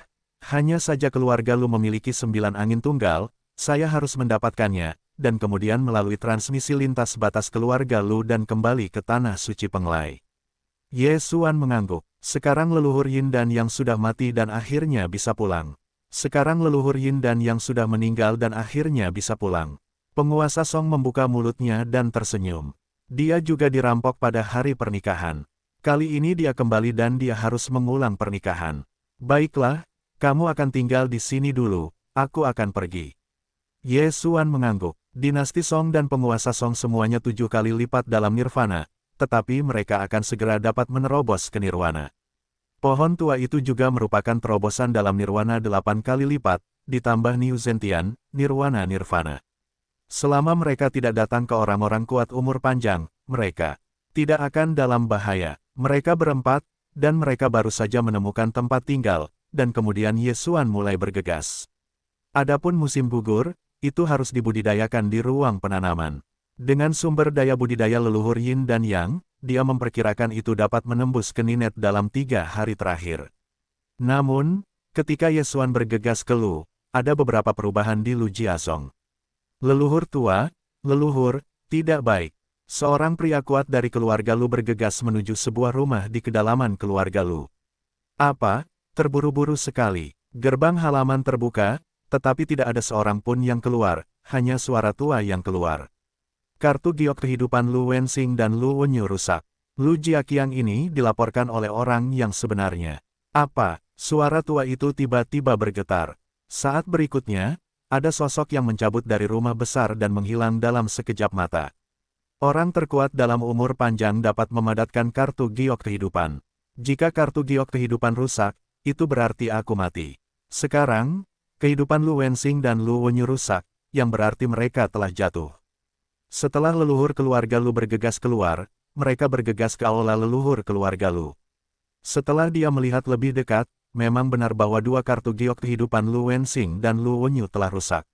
hanya saja keluarga Lu memiliki 9 angin tunggal, saya harus mendapatkannya, dan kemudian melalui transmisi lintas batas keluarga Lu dan kembali ke tanah suci Penglai. Ye Xuan mengangguk. Sekarang leluhur Yin Dan yang sudah mati dan akhirnya bisa pulang. Sekarang leluhur Yin Dan yang sudah meninggal dan akhirnya bisa pulang. Penguasa Song membuka mulutnya dan tersenyum. Dia juga dirampok pada hari pernikahan. Kali ini dia kembali dan dia harus mengulang pernikahan. Baiklah, kamu akan tinggal di sini dulu, aku akan pergi. Ye Xuan mengangguk. Dinasti Song dan penguasa Song semuanya 7 kali lipat dalam nirvana, tetapi mereka akan segera dapat menerobos ke nirwana. Pohon tua itu juga merupakan terobosan dalam nirwana 8 kali lipat, ditambah Niu Zentian, nirwana. Selama mereka tidak datang ke orang-orang kuat umur panjang, mereka tidak akan dalam bahaya. Mereka berempat, dan mereka baru saja menemukan tempat tinggal, dan kemudian Ye Xuan mulai bergegas. Adapun musim gugur, itu harus dibudidayakan di ruang penanaman. Dengan sumber daya budidaya leluhur Yin dan Yang, dia memperkirakan itu dapat menembus ke Ninet dalam 3 hari terakhir. Namun, ketika Ye Xuan bergegas ke Lu, ada beberapa perubahan di Lu Jiasong. Leluhur tua, leluhur, tidak baik. Seorang pria kuat dari keluarga Lu bergegas menuju sebuah rumah di kedalaman keluarga Lu. Apa? Terburu-buru sekali. Gerbang halaman terbuka, tetapi tidak ada seorang pun yang keluar, hanya suara tua yang keluar. Kartu giok kehidupan Lu Wensing dan Lu Wenyu rusak. Lu Jiaqiang ini dilaporkan oleh orang yang sebenarnya. Apa? Suara tua itu tiba-tiba bergetar. Saat berikutnya, ada sosok yang mencabut dari rumah besar dan menghilang dalam sekejap mata. Orang terkuat dalam umur panjang dapat memadatkan kartu giok kehidupan. Jika kartu giok kehidupan rusak, itu berarti aku mati. Sekarang, kehidupan Lu Wensing dan Lu Wenyu rusak, yang berarti mereka telah jatuh. Setelah leluhur keluarga Lu bergegas keluar, mereka bergegas ke aula leluhur keluarga Lu. Setelah dia melihat lebih dekat, memang benar bahwa 2 kartu giok kehidupan Lu Wensing dan Lu Wenyu telah rusak.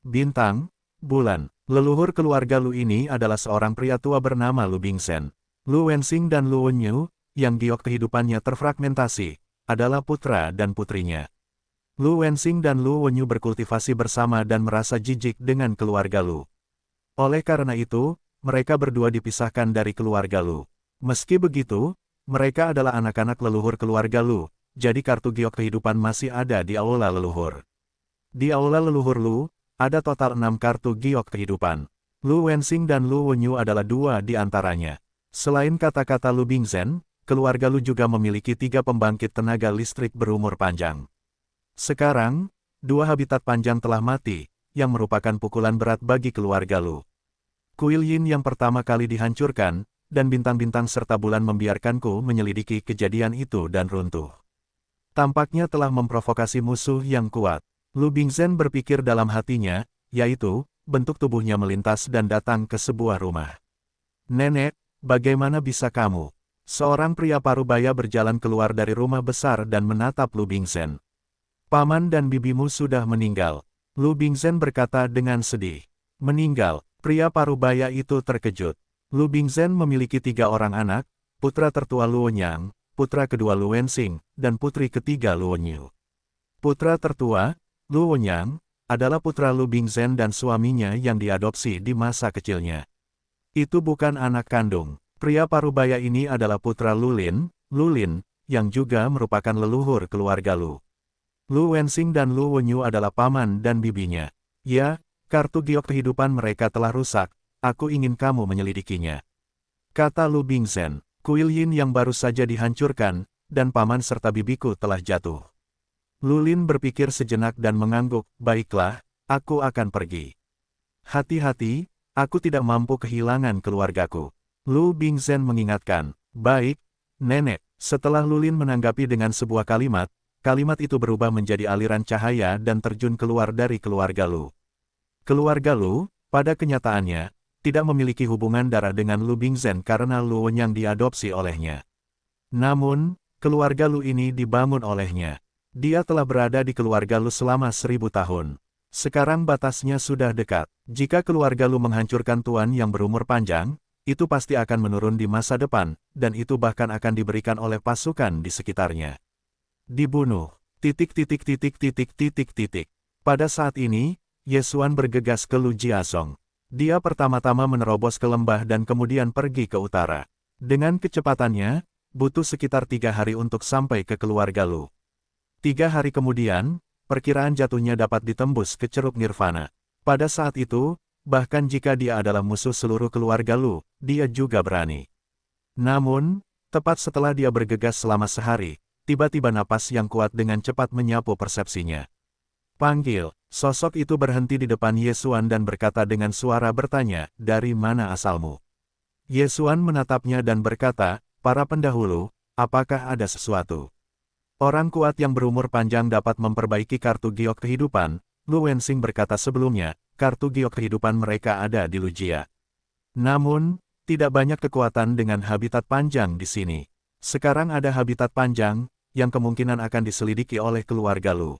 Bintang, bulan. Leluhur keluarga Lu ini adalah seorang pria tua bernama Lu Bingzhen. Lu Wensing dan Lu Wenyu, yang giok kehidupannya terfragmentasi, adalah putra dan putrinya. Lu Wensing dan Lu Wenyu berkultivasi bersama dan merasa jijik dengan keluarga Lu. Oleh karena itu, mereka berdua dipisahkan dari keluarga Lu. Meski begitu, mereka adalah anak-anak leluhur keluarga Lu, jadi kartu giok kehidupan masih ada di aula leluhur. Di aula leluhur Lu, ada total 6 kartu giok kehidupan. Lu Wensing dan Lu Wenyu adalah 2 di antaranya. Selain kata-kata Lu Bingzhen, keluarga Lu juga memiliki 3 pembangkit tenaga listrik berumur panjang. Sekarang, 2 habitat panjang telah mati, yang merupakan pukulan berat bagi keluarga Lu. Kuil Yin yang pertama kali dihancurkan, dan bintang-bintang serta bulan membiarkanku menyelidiki kejadian itu dan runtuh. Tampaknya telah memprovokasi musuh yang kuat. Lu Bingzhen berpikir dalam hatinya, yaitu, bentuk tubuhnya melintas dan datang ke sebuah rumah. Nenek, bagaimana bisa kamu? Seorang pria parubaya berjalan keluar dari rumah besar dan menatap Lu Bingzhen. Paman dan bibimu sudah meninggal. Lu Bingzhen berkata dengan sedih. Meninggal, pria parubaya itu terkejut. Lu Bingzhen memiliki 3 orang anak, putra tertua Luo Nyang, putra kedua Lu Wensing, dan putri ketiga Luo Nyu. Putra tertua, Luo Nyang, adalah putra Lu Bingzhen dan suaminya yang diadopsi di masa kecilnya. Itu bukan anak kandung. Pria parubaya ini adalah putra Lu Lin, yang juga merupakan leluhur keluarga Lu. Lu Wensing dan Lu Wenyu adalah paman dan bibinya. Ya, kartu giok kehidupan mereka telah rusak, aku ingin kamu menyelidikinya. Kata Lu Bingzhen, kuil Yin yang baru saja dihancurkan, dan paman serta bibiku telah jatuh. Lu Lin berpikir sejenak dan mengangguk, baiklah, aku akan pergi. Hati-hati, aku tidak mampu kehilangan keluargaku. Lu Bingzhen mengingatkan, baik, nenek. Setelah Lu Lin menanggapi dengan sebuah kalimat, kalimat itu berubah menjadi aliran cahaya dan terjun keluar dari keluarga Lu. Keluarga Lu, pada kenyataannya, tidak memiliki hubungan darah dengan Lu Bingzhen karena Lu Wenyang diadopsi olehnya. Namun, keluarga Lu ini dibangun olehnya. Dia telah berada di keluarga Lu selama 1000 tahun. Sekarang batasnya sudah dekat. Jika keluarga Lu menghancurkan tuan yang berumur panjang, itu pasti akan menurun di masa depan, dan itu bahkan akan diberikan oleh pasukan di sekitarnya. Dibunuh. Pada saat ini, Ye Xuan bergegas ke Lu Jiazong. Dia pertama-tama menerobos ke lembah dan kemudian pergi ke utara. Dengan kecepatannya, butuh sekitar 3 hari untuk sampai ke keluarga Lu. 3 hari kemudian, perkiraan jatuhnya dapat ditembus ke Ceruk Nirvana. Pada saat itu, bahkan jika dia adalah musuh seluruh keluarga Lu, dia juga berani. Namun, tepat setelah dia bergegas selama sehari, tiba-tiba napas yang kuat dengan cepat menyapu persepsinya. Panggil, sosok itu berhenti di depan Ye Xuan dan berkata dengan suara bertanya, dari mana asalmu? Ye Xuan menatapnya dan berkata, para pendahulu, apakah ada sesuatu? Orang kuat yang berumur panjang dapat memperbaiki kartu giok kehidupan, Lu Wensing berkata sebelumnya, kartu giok kehidupan mereka ada di Lujia. Namun, tidak banyak kekuatan dengan habitat panjang di sini. Sekarang ada habitat panjang, yang kemungkinan akan diselidiki oleh keluarga Lu.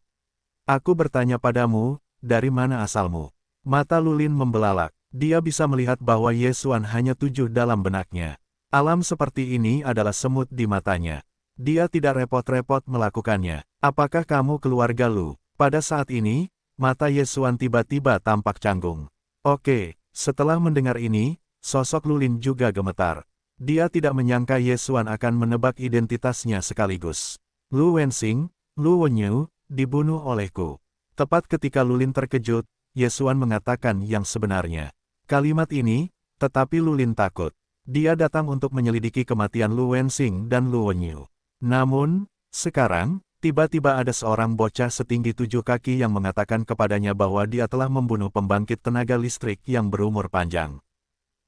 Aku bertanya padamu, dari mana asalmu? Mata Lu Lin membelalak. Dia bisa melihat bahwa Ye Xuan hanya 7 dalam benaknya. Alam seperti ini adalah semut di matanya. Dia tidak repot-repot melakukannya. Apakah kamu keluarga Lu? Pada saat ini, mata Ye Xuan tiba-tiba tampak canggung. Oke, setelah mendengar ini, sosok Lu Lin juga gemetar. Dia tidak menyangka Ye Xuan akan menebak identitasnya sekaligus. Lu Wensing, Lu Wenyu, dibunuh olehku. Tepat ketika Lu Lin terkejut, Ye Xuan mengatakan yang sebenarnya. Kalimat ini, tetapi Lu Lin takut. Dia datang untuk menyelidiki kematian Lu Wensing dan Lu Wenyu. Namun, sekarang, tiba-tiba ada seorang bocah setinggi 7 kaki yang mengatakan kepadanya bahwa dia telah membunuh pembangkit tenaga listrik yang berumur panjang.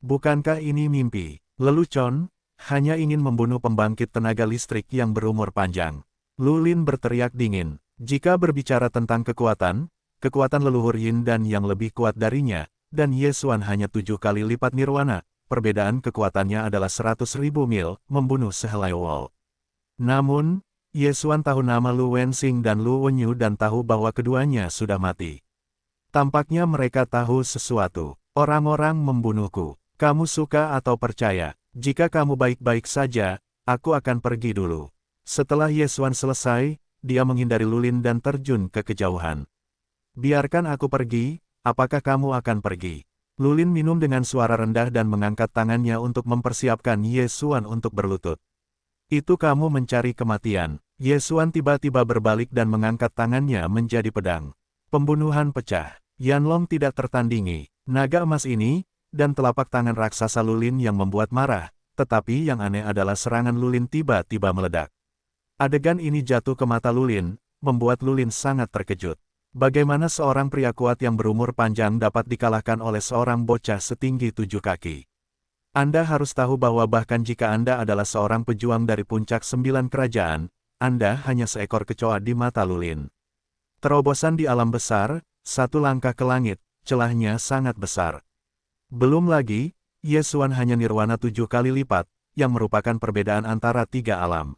Bukankah ini mimpi? Lelucon, hanya ingin membunuh pembangkit tenaga listrik yang berumur panjang. Lu Lin berteriak dingin. Jika berbicara tentang kekuatan, kekuatan leluhur Yin dan yang lebih kuat darinya, dan Ye Xuan hanya 7 kali lipat nirwana, perbedaan kekuatannya adalah 100.000 mil, membunuh sehelai wall. Namun, Ye Xuan tahu nama Lu Wensing dan Lu Wenyu dan tahu bahwa keduanya sudah mati. Tampaknya mereka tahu sesuatu. Orang-orang membunuhku. Kamu suka atau percaya? Jika kamu baik-baik saja, aku akan pergi dulu. Setelah Ye Xuan selesai, dia menghindari Lu Lin dan terjun ke kejauhan. Biarkan aku pergi, apakah kamu akan pergi? Lu Lin minum dengan suara rendah dan mengangkat tangannya untuk mempersiapkan Ye Xuan untuk berlutut. Itu kamu mencari kematian. Ye Xuan tiba-tiba berbalik dan mengangkat tangannya menjadi pedang. Pembunuhan pecah. Yanlong tidak tertandingi. Naga emas ini, dan telapak tangan raksasa Lu Lin yang membuat marah, tetapi yang aneh adalah serangan Lu Lin tiba-tiba meledak. Adegan ini jatuh ke mata Lu Lin, membuat Lu Lin sangat terkejut. Bagaimana seorang pria kuat yang berumur panjang dapat dikalahkan oleh seorang bocah setinggi 7 kaki? Anda harus tahu bahwa bahkan jika Anda adalah seorang pejuang dari puncak 9 kerajaan, Anda hanya seekor kecoa di mata Lu Lin. Terobosan di alam besar, 1 langkah ke langit, celahnya sangat besar. Belum lagi, Yesuan hanya nirwana 7 kali lipat, yang merupakan perbedaan antara 3 alam.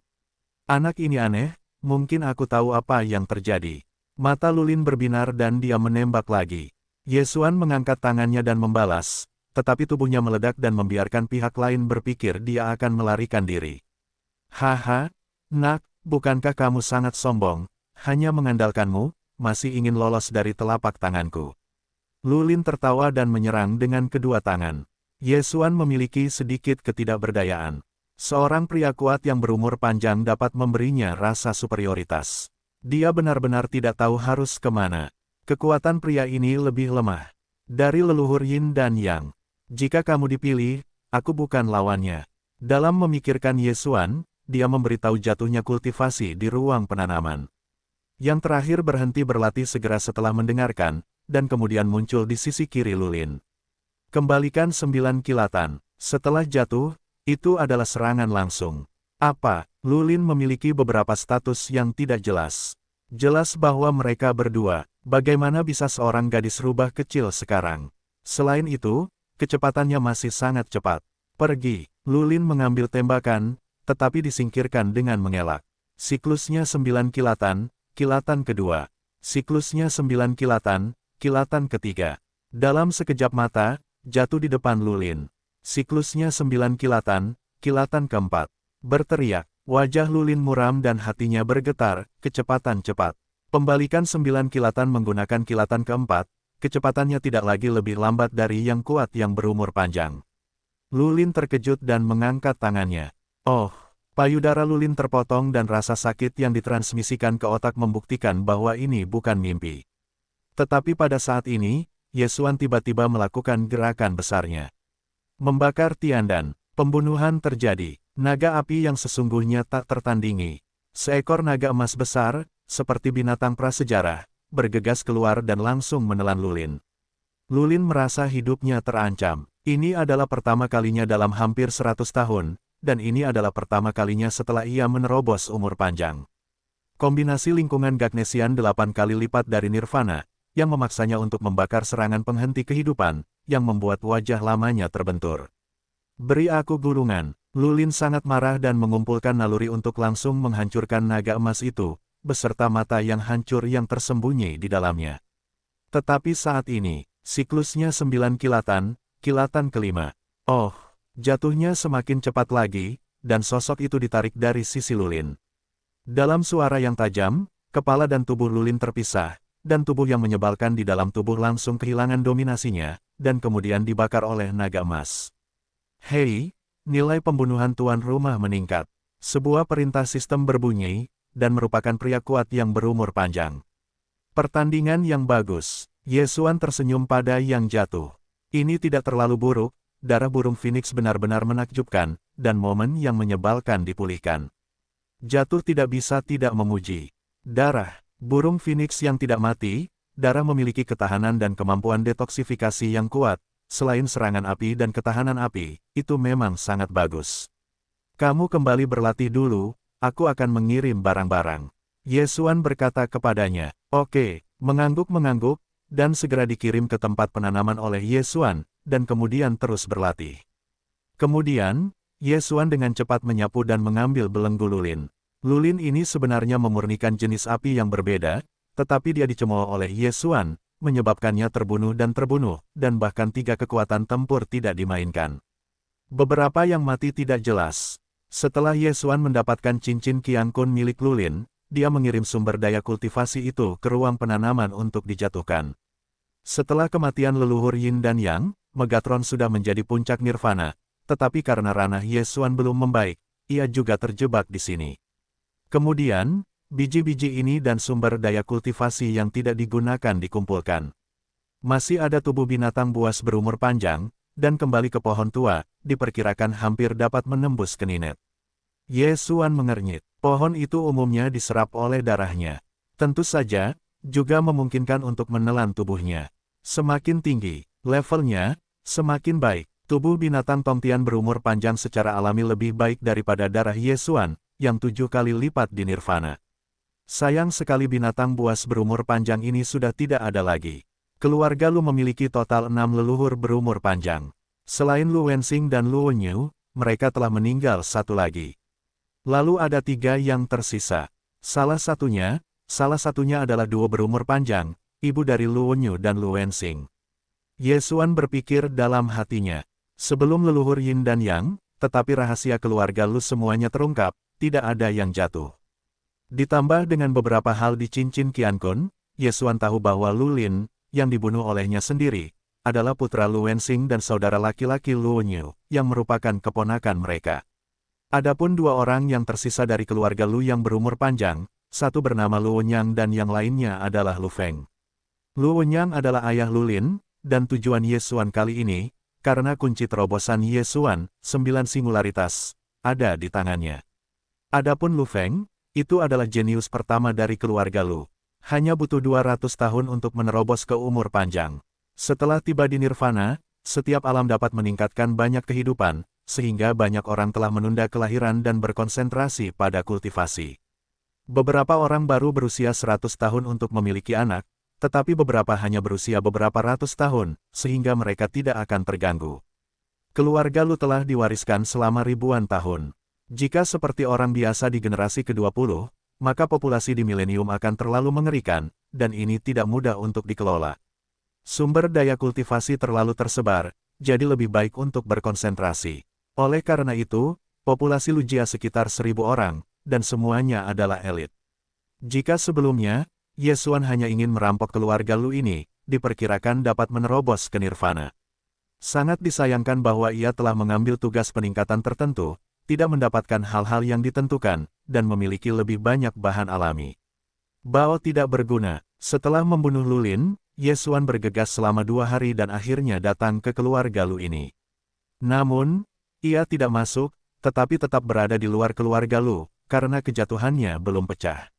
Anak ini aneh, mungkin aku tahu apa yang terjadi. Mata Lulin berbinar dan dia menembak lagi. Yesuan mengangkat tangannya dan membalas, tetapi tubuhnya meledak dan membiarkan pihak lain berpikir dia akan melarikan diri. Haha, nak, bukankah kamu sangat sombong, hanya mengandalkanmu, masih ingin lolos dari telapak tanganku. Lulin tertawa dan menyerang dengan kedua tangan. Yesuan memiliki sedikit ketidakberdayaan. Seorang pria kuat yang berumur panjang dapat memberinya rasa superioritas. Dia benar-benar tidak tahu harus kemana. Kekuatan pria ini lebih lemah. Dari leluhur Yin dan Yang. Jika kamu dipilih, aku bukan lawannya. Dalam memikirkan Yesuan, dia memberitahu jatuhnya kultivasi di ruang penanaman. Yang terakhir berhenti berlatih segera setelah mendengarkan, dan kemudian muncul di sisi kiri Lulin. Kembalikan 9 kilatan. Setelah jatuh, itu adalah serangan langsung. Apa? Lulin memiliki beberapa status yang tidak jelas. Jelas bahwa mereka berdua. Bagaimana bisa seorang gadis rubah kecil sekarang? Selain itu, kecepatannya masih sangat cepat. Pergi. Lulin mengambil tembakan, tetapi disingkirkan dengan mengelak. Siklusnya 9 kilatan, kilatan kedua. Siklusnya 9 kilatan, kilatan ketiga. Dalam sekejap mata, jatuh di depan Lulin. Siklusnya 9 kilatan, kilatan keempat. Berteriak, wajah Lulin muram dan hatinya bergetar, kecepatan cepat. Pembalikan 9 kilatan menggunakan kilatan keempat, kecepatannya tidak lagi lebih lambat dari yang kuat yang berumur panjang. Lulin terkejut dan mengangkat tangannya. Oh, payudara Lulin terpotong dan rasa sakit yang ditransmisikan ke otak membuktikan bahwa ini bukan mimpi. Tetapi pada saat ini, Yesuan tiba-tiba melakukan gerakan besarnya. Membakar Tiandan, pembunuhan terjadi, naga api yang sesungguhnya tak tertandingi. Seekor naga emas besar, seperti binatang prasejarah, bergegas keluar dan langsung menelan Lulin. Lulin merasa hidupnya terancam. Ini adalah pertama kalinya dalam hampir 100 tahun, dan ini adalah pertama kalinya setelah ia menerobos umur panjang. Kombinasi lingkungan Gagnesian 8 kali lipat dari Nirvana, yang memaksanya untuk membakar serangan penghenti kehidupan, yang membuat wajah lamanya terbentur. Beri aku gulungan. Lulin sangat marah dan mengumpulkan naluri untuk langsung menghancurkan naga emas itu, beserta mata yang hancur yang tersembunyi di dalamnya. Tetapi saat ini, siklusnya 9 kilatan, kilatan kelima. Oh, jatuhnya semakin cepat lagi, dan sosok itu ditarik dari sisi Lulin. Dalam suara yang tajam, kepala dan tubuh Lulin terpisah, dan tubuh yang menyebalkan di dalam tubuh langsung kehilangan dominasinya, dan kemudian dibakar oleh naga emas. Hei, nilai pembunuhan tuan rumah meningkat. Sebuah perintah sistem berbunyi, dan merupakan pria kuat yang berumur panjang. Pertandingan yang bagus. Yesuan tersenyum pada yang jatuh. Ini tidak terlalu buruk, darah burung Phoenix benar-benar menakjubkan, dan momen yang menyebalkan dipulihkan. Jatuh tidak bisa tidak memuji. Darah, burung Phoenix yang tidak mati, darah memiliki ketahanan dan kemampuan detoksifikasi yang kuat, selain serangan api dan ketahanan api, itu memang sangat bagus. Kamu kembali berlatih dulu, aku akan mengirim barang-barang. Yesuan berkata kepadanya, oke, mengangguk-mengangguk, dan segera dikirim ke tempat penanaman oleh Yesuan, dan kemudian terus berlatih. Kemudian, Yesuan dengan cepat menyapu dan mengambil belenggu Lulin. Lulin ini sebenarnya memurnikan jenis api yang berbeda, tetapi dia dicemooh oleh Yesuan, menyebabkannya terbunuh, dan bahkan 3 kekuatan tempur tidak dimainkan. Beberapa yang mati tidak jelas. Setelah Yesuan mendapatkan cincin Qian Kun milik Lulin, dia mengirim sumber daya kultivasi itu ke ruang penanaman untuk dijatuhkan. Setelah kematian leluhur Yin dan Yang, Megatron sudah menjadi puncak nirvana, tetapi karena ranah Yesuan belum membaik, ia juga terjebak di sini. Kemudian, biji-biji ini dan sumber daya kultivasi yang tidak digunakan dikumpulkan. Masih ada tubuh binatang buas berumur panjang, dan kembali ke pohon tua, diperkirakan hampir dapat menembus ke Ninet. Yesuan mengernyit. Pohon itu umumnya diserap oleh darahnya. Tentu saja, juga memungkinkan untuk menelan tubuhnya. Semakin tinggi levelnya, semakin baik. Tubuh binatang Tongtian berumur panjang secara alami lebih baik daripada darah Yesuan, yang 7 kali lipat di Nirvana. Sayang sekali binatang buas berumur panjang ini sudah tidak ada lagi. Keluarga Lu memiliki total 6 leluhur berumur panjang. Selain Lu Wensing dan Lu Wenyu, mereka telah meninggal satu lagi. Lalu ada 3 yang tersisa. Salah satunya adalah duo berumur panjang, ibu dari Lu Wenyu dan Lu Wensing. Ye Xuan berpikir dalam hatinya. Sebelum leluhur Yin dan Yang, tetapi rahasia keluarga Lu semuanya terungkap, tidak ada yang jatuh. Ditambah dengan beberapa hal di cincin Qiankun, Ye Xuan tahu bahwa Lu Lin, yang dibunuh olehnya sendiri, adalah putra Lu Wensing dan saudara laki-laki Lu Wenyu, yang merupakan keponakan mereka. Adapun 2 orang yang tersisa dari keluarga Lu yang berumur panjang, satu bernama Lu Wenyang dan yang lainnya adalah Lu Feng. Lu Wenyang adalah ayah Lu Lin, dan tujuan Ye Xuan kali ini, karena kunci terobosan Ye Xuan, 9 singularitas, ada di tangannya. Adapun Lu Feng, itu adalah jenius pertama dari keluarga Lu. Hanya butuh 200 tahun untuk menerobos ke umur panjang. Setelah tiba di Nirvana, setiap alam dapat meningkatkan banyak kehidupan, sehingga banyak orang telah menunda kelahiran dan berkonsentrasi pada kultivasi. Beberapa orang baru berusia 100 tahun untuk memiliki anak, tetapi beberapa hanya berusia beberapa ratus tahun, sehingga mereka tidak akan terganggu. Keluarga Lu telah diwariskan selama ribuan tahun. Jika seperti orang biasa di generasi ke-20, maka populasi di milenium akan terlalu mengerikan, dan ini tidak mudah untuk dikelola. Sumber daya kultivasi terlalu tersebar, jadi lebih baik untuk berkonsentrasi. Oleh karena itu, populasi Lu Jia sekitar 1.000 orang, dan semuanya adalah elit. Jika sebelumnya, Ye Xuan hanya ingin merampok keluarga Lu ini, diperkirakan dapat menerobos ke Nirvana. Sangat disayangkan bahwa ia telah mengambil tugas peningkatan tertentu, tidak mendapatkan hal-hal yang ditentukan, dan memiliki lebih banyak bahan alami. Bao tidak berguna. Setelah membunuh Lu Lin, Ye Xuan bergegas selama 2 hari dan akhirnya datang ke keluarga Lu ini. Namun, ia tidak masuk, tetapi tetap berada di luar keluarga Lu, karena kejatuhannya belum pecah.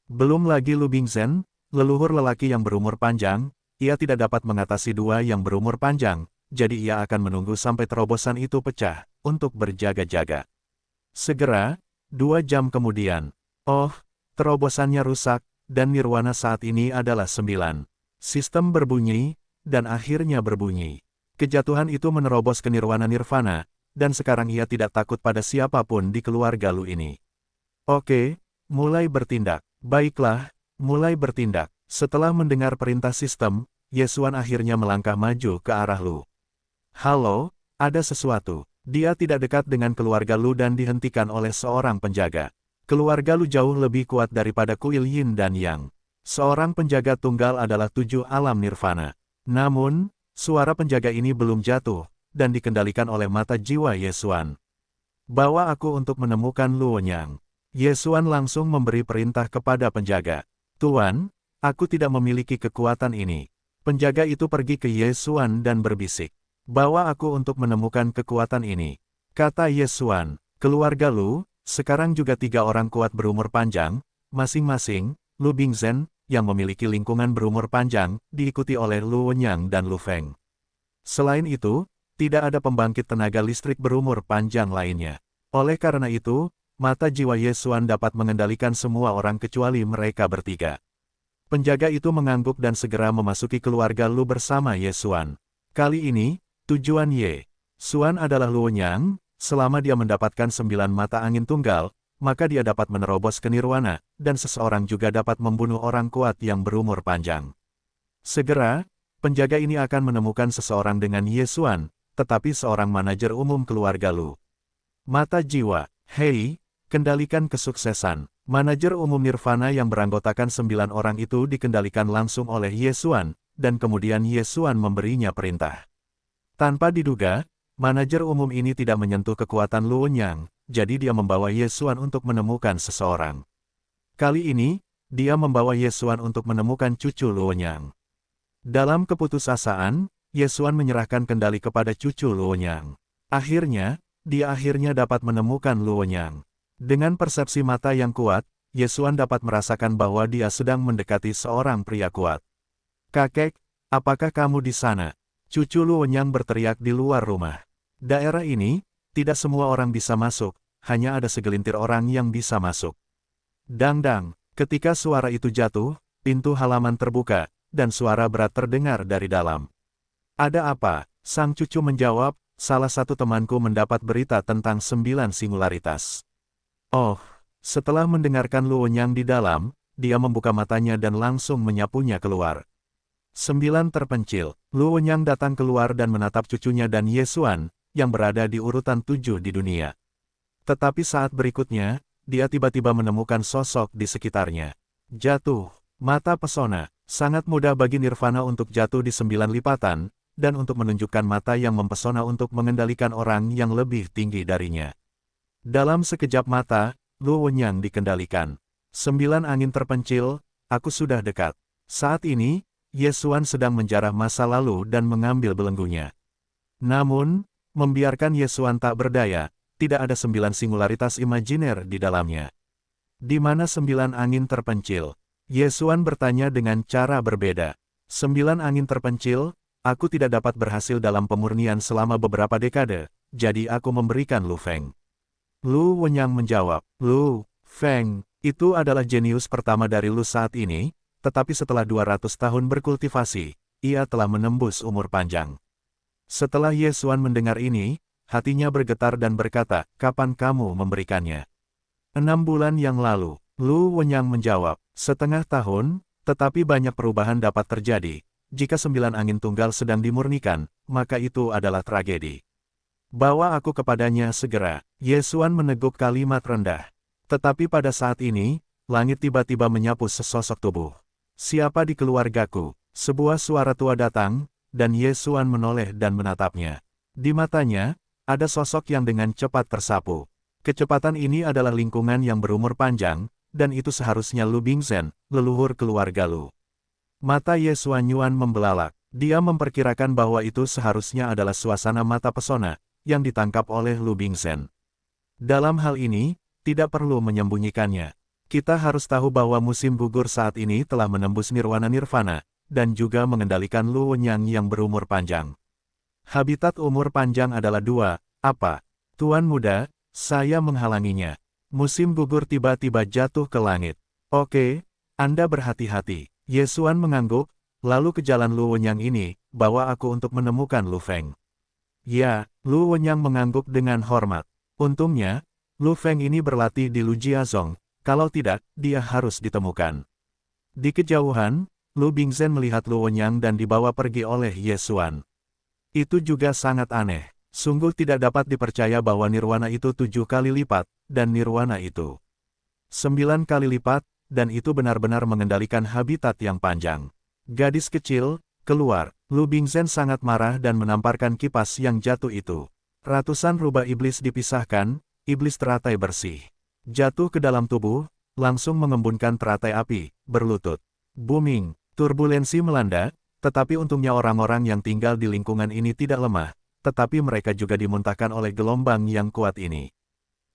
Belum lagi Lu Bingzhen, leluhur lelaki yang berumur panjang, ia tidak dapat mengatasi 2 yang berumur panjang, jadi ia akan menunggu sampai terobosan itu pecah, untuk berjaga-jaga. Segera, 2 jam kemudian, terobosannya rusak, dan nirwana saat ini adalah 9. Sistem berbunyi, dan akhirnya berbunyi. Kejatuhan itu menerobos ke nirwana, dan sekarang ia tidak takut pada siapapun di keluarga Lu ini. Oke, mulai bertindak. Baiklah, mulai bertindak. Setelah mendengar perintah sistem, Ye Xuan akhirnya melangkah maju ke arah Lu. Halo, ada sesuatu. Dia tidak dekat dengan keluarga Lu dan dihentikan oleh seorang penjaga. Keluarga Lu jauh lebih kuat daripada kuil Yin dan Yang. Seorang penjaga tunggal adalah 7 alam nirvana. Namun, suara penjaga ini belum jatuh, dan dikendalikan oleh mata jiwa Ye Xuan. Bawa aku untuk menemukan Lu Wenyang. Ye Xuan langsung memberi perintah kepada penjaga. Tuan, aku tidak memiliki kekuatan ini. Penjaga itu pergi ke Ye Xuan dan berbisik. Bawa aku untuk menemukan kekuatan ini. Kata Ye Xuan, keluarga Lu, sekarang juga 3 orang kuat berumur panjang, masing-masing, Lu Bingzhen, yang memiliki lingkungan berumur panjang, diikuti oleh Lu Wenyang dan Lu Feng. Selain itu, tidak ada pembangkit tenaga listrik berumur panjang lainnya. Oleh karena itu, mata jiwa Ye Xuan dapat mengendalikan semua orang kecuali mereka bertiga. Penjaga itu mengangguk dan segera memasuki keluarga Lu bersama Ye Xuan. Kali ini, tujuan Ye Xuan adalah Lu Wenyang. Selama dia mendapatkan 9 mata angin tunggal, maka dia dapat menerobos ke nirwana, dan seseorang juga dapat membunuh orang kuat yang berumur panjang. Segera, penjaga ini akan menemukan seseorang dengan Ye Xuan, tetapi seorang manajer umum keluarga Lu. Mata jiwa, hei, kendalikan kesuksesan. Manajer umum Nirvana yang beranggotakan 9 orang itu dikendalikan langsung oleh Ye Xuan, dan kemudian Ye Xuan memberinya perintah. Tanpa diduga, manajer umum ini tidak menyentuh kekuatan Lu Wenyang, jadi dia membawa Ye Xuan untuk menemukan seseorang. Kali ini, dia membawa Ye Xuan untuk menemukan cucu Lu Wenyang. Dalam keputusasaan, Ye Xuan menyerahkan kendali kepada cucu Lu Wenyang. Akhirnya, dia dapat menemukan Lu Wenyang. Dengan persepsi mata yang kuat, Ye Xuan dapat merasakan bahwa dia sedang mendekati seorang pria kuat. "Kakek, apakah kamu di sana?" Cucu Lu Wenyang berteriak di luar rumah. Daerah ini, tidak semua orang bisa masuk, hanya ada segelintir orang yang bisa masuk. Dang-dang, ketika suara itu jatuh, pintu halaman terbuka, dan suara berat terdengar dari dalam. Ada apa? Sang cucu menjawab, salah satu temanku mendapat berita tentang 9 singularitas. Oh, setelah mendengarkan Luo Nyang di dalam, dia membuka matanya dan langsung menyapunya keluar. 9 terpencil, Luo Nyang datang keluar dan menatap cucunya dan Ye Xuan, yang berada di urutan 7 di dunia. Tetapi saat berikutnya, dia tiba-tiba menemukan sosok di sekitarnya. Jatuh, mata pesona, sangat mudah bagi Nirvana untuk jatuh di 9 lipatan, dan untuk menunjukkan mata yang mempesona untuk mengendalikan orang yang lebih tinggi darinya. Dalam sekejap mata, Luo Nyang dikendalikan. 9 angin terpencil, aku sudah dekat. Saat ini, Ye Xuan sedang menjarah masa lalu dan mengambil belenggunya. Namun, membiarkan Ye Xuan tak berdaya, tidak ada 9 singularitas imajiner di dalamnya. Di mana 9 angin terpencil? Ye Xuan bertanya dengan cara berbeda. 9 angin terpencil, aku tidak dapat berhasil dalam pemurnian selama beberapa dekade, jadi aku memberikan Lu Feng. Lu Wenyang menjawab, Lu Feng, itu adalah jenius pertama dari Lu saat ini, tetapi setelah 200 tahun berkultivasi, ia telah menembus umur panjang. Setelah Ye Xuan mendengar ini, hatinya bergetar dan berkata, kapan kamu memberikannya? 6 bulan yang lalu, Lu Wenyang menjawab, setengah tahun, tetapi banyak perubahan dapat terjadi. Jika 9 angin tunggal sedang dimurnikan, maka itu adalah tragedi. Bawa aku kepadanya segera. Ye Xuan meneguk kalimat rendah. Tetapi pada saat ini, langit tiba-tiba menyapu sesosok tubuh. Siapa di keluargaku? Sebuah suara tua datang, dan Ye Xuan menoleh dan menatapnya. Di matanya, ada sosok yang dengan cepat tersapu. Kecepatan ini adalah lingkungan yang berumur panjang, dan itu seharusnya Lu Bingzhen, leluhur keluarga Lu. Mata Ye Xuan Yuan membelalak. Dia memperkirakan bahwa itu seharusnya adalah suasana mata pesona, yang ditangkap oleh Lu Bingzhen. Dalam hal ini, tidak perlu menyembunyikannya. Kita harus tahu bahwa musim gugur saat ini telah menembus nirwana, dan juga mengendalikan Lu Wenyang yang berumur panjang. Habitat umur panjang adalah 2, apa? Tuan muda, saya menghalanginya. Musim gugur tiba-tiba jatuh ke langit. Oke, Anda berhati-hati. Ye Xuan mengangguk, lalu ke jalan Lu Wenyang ini, bawa aku untuk menemukan Lu Feng. Ya, Lu Wenyang mengangguk dengan hormat. Untungnya, Lu Feng ini berlatih di Lu Jiazong, kalau tidak, dia harus ditemukan. Di kejauhan, Lu Bingzhen melihat Lu Wenyang dan dibawa pergi oleh Ye Xuan. Itu juga sangat aneh. Sungguh tidak dapat dipercaya bahwa nirwana itu 7 kali lipat, dan nirwana itu 9 kali lipat, dan itu benar-benar mengendalikan habitat yang panjang. Gadis kecil, keluar. Lu Bingzhen sangat marah dan menamparkan kipas yang jatuh itu. Ratusan rubah iblis dipisahkan, iblis teratai bersih. Jatuh ke dalam tubuh, langsung mengembunkan teratai api, berlutut. Booming, turbulensi melanda, tetapi untungnya orang-orang yang tinggal di lingkungan ini tidak lemah, tetapi mereka juga dimuntahkan oleh gelombang yang kuat ini.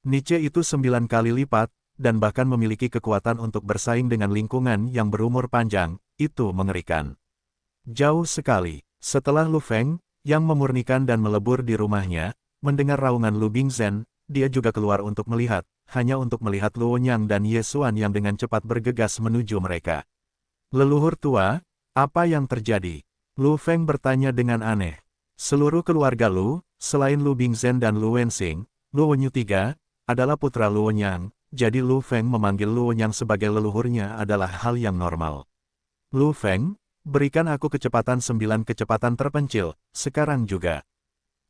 Nietzsche itu 9 kali lipat, dan bahkan memiliki kekuatan untuk bersaing dengan lingkungan yang berumur panjang, itu mengerikan. Jauh sekali, setelah Lu Feng, yang memurnikan dan melebur di rumahnya, mendengar raungan Lu Bingzhen, dia juga keluar untuk melihat, hanya untuk melihat Lu Wenyang dan Ye Xuan yang dengan cepat bergegas menuju mereka. Leluhur tua, apa yang terjadi? Lu Feng bertanya dengan aneh. Seluruh keluarga Lu, selain Lu Bingzhen dan Lu Wenxing, Lu Wenyu III, adalah putra Lu Wenyang, jadi Lu Feng memanggil Lu Wenyang sebagai leluhurnya adalah hal yang normal. Lu Feng, berikan aku kecepatan 9 kecepatan terpencil, sekarang juga.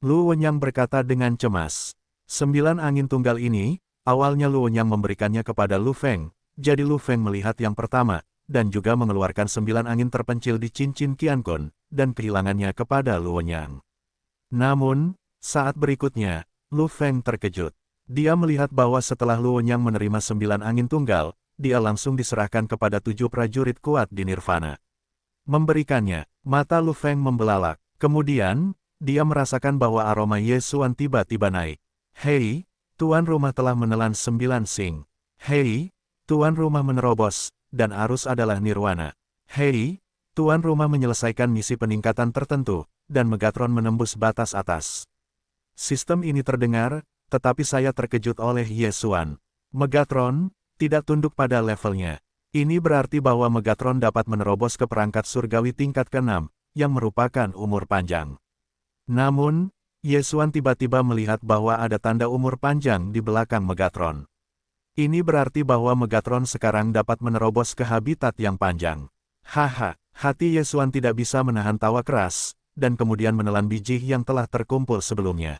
Lu Wenyang berkata dengan cemas. 9 angin tunggal ini, awalnya Lu Wenyang memberikannya kepada Lu Feng, jadi Lu Feng melihat yang pertama, dan juga mengeluarkan 9 angin terpencil di cincin Qiankun, dan kehilangannya kepada Lu Wenyang. Namun, saat berikutnya, Lu Feng terkejut. Dia melihat bahwa setelah Lu Wenyang menerima 9 angin tunggal, dia langsung diserahkan kepada 7 prajurit kuat di Nirvana. Memberikannya, mata Lu Feng membelalak. Kemudian, dia merasakan bahwa aroma Ye Xuan tiba-tiba naik. Hei, tuan rumah telah menelan 9 sing. Hei, tuan rumah menerobos, dan arus adalah nirwana. Hei, tuan rumah menyelesaikan misi peningkatan tertentu, dan Megatron menembus batas atas. Sistem ini terdengar, tetapi saya terkejut oleh Ye Xuan. Megatron, tidak tunduk pada levelnya. Ini berarti bahwa Megatron dapat menerobos ke perangkat surgawi tingkat ke-6, yang merupakan umur panjang. Namun, Yesuan tiba-tiba melihat bahwa ada tanda umur panjang di belakang Megatron. Ini berarti bahwa Megatron sekarang dapat menerobos ke habitat yang panjang. Haha, hati Yesuan tidak bisa menahan tawa keras, dan kemudian menelan biji yang telah terkumpul sebelumnya.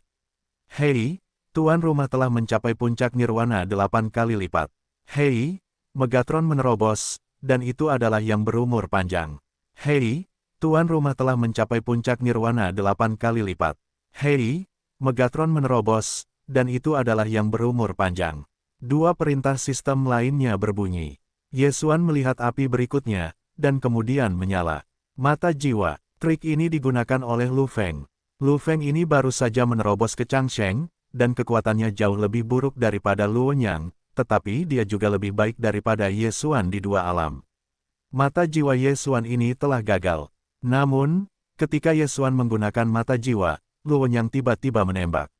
Hei, tuan rumah telah mencapai puncak nirwana 8 kali lipat. Hei, Megatron menerobos, dan itu adalah yang berumur panjang. Hei, tuan rumah telah mencapai puncak nirwana 8 kali lipat. Hei, Megatron menerobos, dan itu adalah yang berumur panjang. Dua perintah sistem lainnya berbunyi. Yesuan melihat api berikutnya, dan kemudian menyala. Mata jiwa, trik ini digunakan oleh Lu Feng. Lu Feng ini baru saja menerobos ke Changsheng, dan kekuatannya jauh lebih buruk daripada Luo Nyang, tetapi dia juga lebih baik daripada Yesuan di dua alam. Mata jiwa Yesuan ini telah gagal. Namun, ketika Yesuan menggunakan mata jiwa, Luo Nyang tiba-tiba menembak.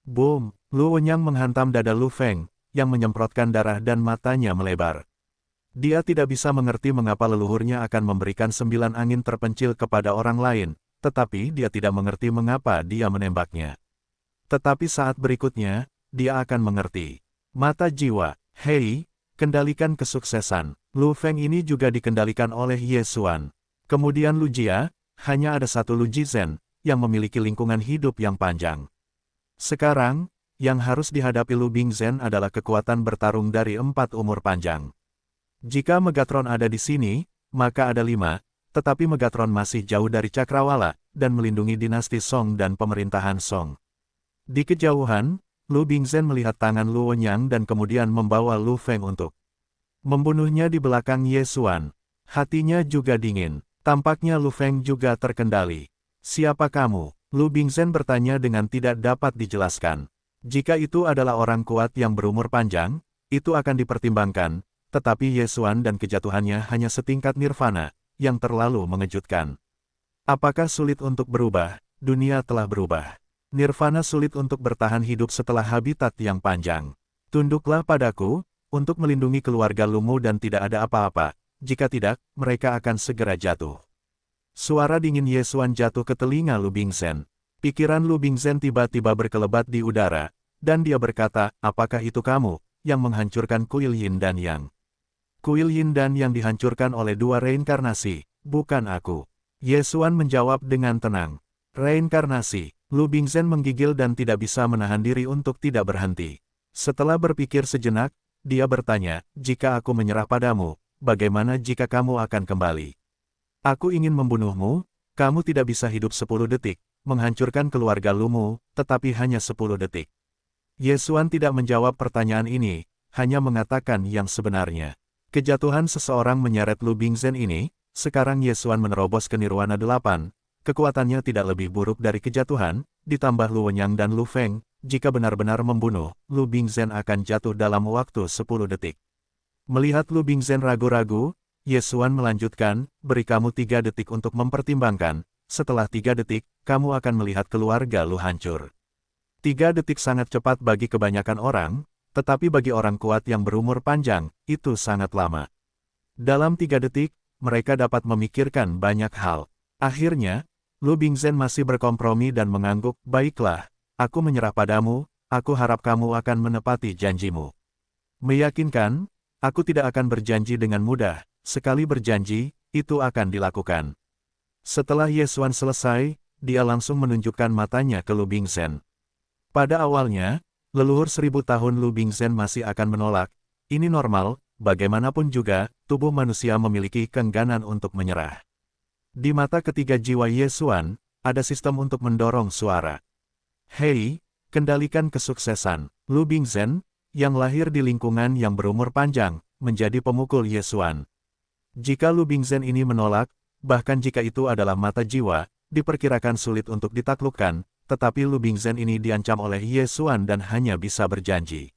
Boom! Luo Nyang menghantam dada Lu Feng, yang menyemprotkan darah dan matanya melebar. Dia tidak bisa mengerti mengapa leluhurnya akan memberikan 9 angin terpencil kepada orang lain, tetapi dia tidak mengerti mengapa dia menembaknya. Tetapi saat berikutnya, dia akan mengerti. Mata jiwa, hei, kendalikan kesuksesan. Lu Feng ini juga dikendalikan oleh Yesuan. Kemudian Lu Jia, hanya ada satu Lu Jizhen, yang memiliki lingkungan hidup yang panjang. Sekarang, yang harus dihadapi Lu Bingzhen adalah kekuatan bertarung dari 4 umur panjang. Jika Megatron ada di sini, maka ada 5, tetapi Megatron masih jauh dari Cakrawala, dan melindungi dinasti Song dan pemerintahan Song. Di kejauhan, Lu Bingzhen melihat tangan Luo Nyang dan kemudian membawa Lu Feng untuk membunuhnya di belakang Yesuan. Hatinya juga dingin. Tampaknya Lu Feng juga terkendali. Siapa kamu? Lu Bingzhen bertanya dengan tidak dapat dijelaskan. Jika itu adalah orang kuat yang berumur panjang, itu akan dipertimbangkan, tetapi Yesuan dan kejatuhannya hanya setingkat nirvana, yang terlalu mengejutkan. Apakah sulit untuk berubah? Dunia telah berubah. Nirvana sulit untuk bertahan hidup setelah habitat yang panjang. Tunduklah padaku, untuk melindungi keluarga Lumu dan tidak ada apa-apa, jika tidak, mereka akan segera jatuh. Suara dingin Yesuan jatuh ke telinga Lu Bingzhen. Pikiran Lu Bingzhen tiba-tiba berkelebat di udara, dan dia berkata, apakah itu kamu, yang menghancurkan Kuil Yin dan Yang? Kuil Yin dan Yang dihancurkan oleh 2 reinkarnasi, bukan aku. Yesuan menjawab dengan tenang. Reinkarnasi. Lu Bingzhen menggigil dan tidak bisa menahan diri untuk tidak berhenti. Setelah berpikir sejenak, dia bertanya, jika aku menyerah padamu, bagaimana jika kamu akan kembali? Aku ingin membunuhmu, kamu tidak bisa hidup 10 detik, menghancurkan keluarga Lumu, tetapi hanya 10 detik. Yesuan tidak menjawab pertanyaan ini, hanya mengatakan yang sebenarnya. Kejatuhan seseorang menyeret Lu Bingzhen ini, sekarang Yesuan menerobos ke Nirwana 8, kekuatannya tidak lebih buruk dari kejatuhan, ditambah Luo Nyang dan Lu Feng, jika benar-benar membunuh, Lu Bingzhen akan jatuh dalam waktu 10 detik. Melihat Lu Bingzhen ragu-ragu, Yesuan melanjutkan, beri kamu 3 detik untuk mempertimbangkan, setelah 3 detik, kamu akan melihat keluarga Lu hancur. 3 detik sangat cepat bagi kebanyakan orang, tetapi bagi orang kuat yang berumur panjang, itu sangat lama. Dalam 3 detik, mereka dapat memikirkan banyak hal. Akhirnya, Lu Bingzhen masih berkompromi dan mengangguk, baiklah, aku menyerah padamu, aku harap kamu akan menepati janjimu. Meyakinkan, aku tidak akan berjanji dengan mudah, sekali berjanji, itu akan dilakukan. Setelah Yesuan selesai, dia langsung menunjukkan matanya ke Lu Bingzhen. Pada awalnya, leluhur 1000 tahun Lu Bingzhen masih akan menolak, ini normal, bagaimanapun juga, tubuh manusia memiliki keengganan untuk menyerah. Di mata ketiga jiwa Yesuan, ada sistem untuk mendorong suara. Hei, kendalikan kesuksesan. Lu Bingzhen, yang lahir di lingkungan yang berumur panjang, menjadi pemukul Yesuan. Jika Lu Bingzhen ini menolak, bahkan jika itu adalah mata jiwa, diperkirakan sulit untuk ditaklukkan, tetapi Lu Bingzhen ini diancam oleh Yesuan dan hanya bisa berjanji.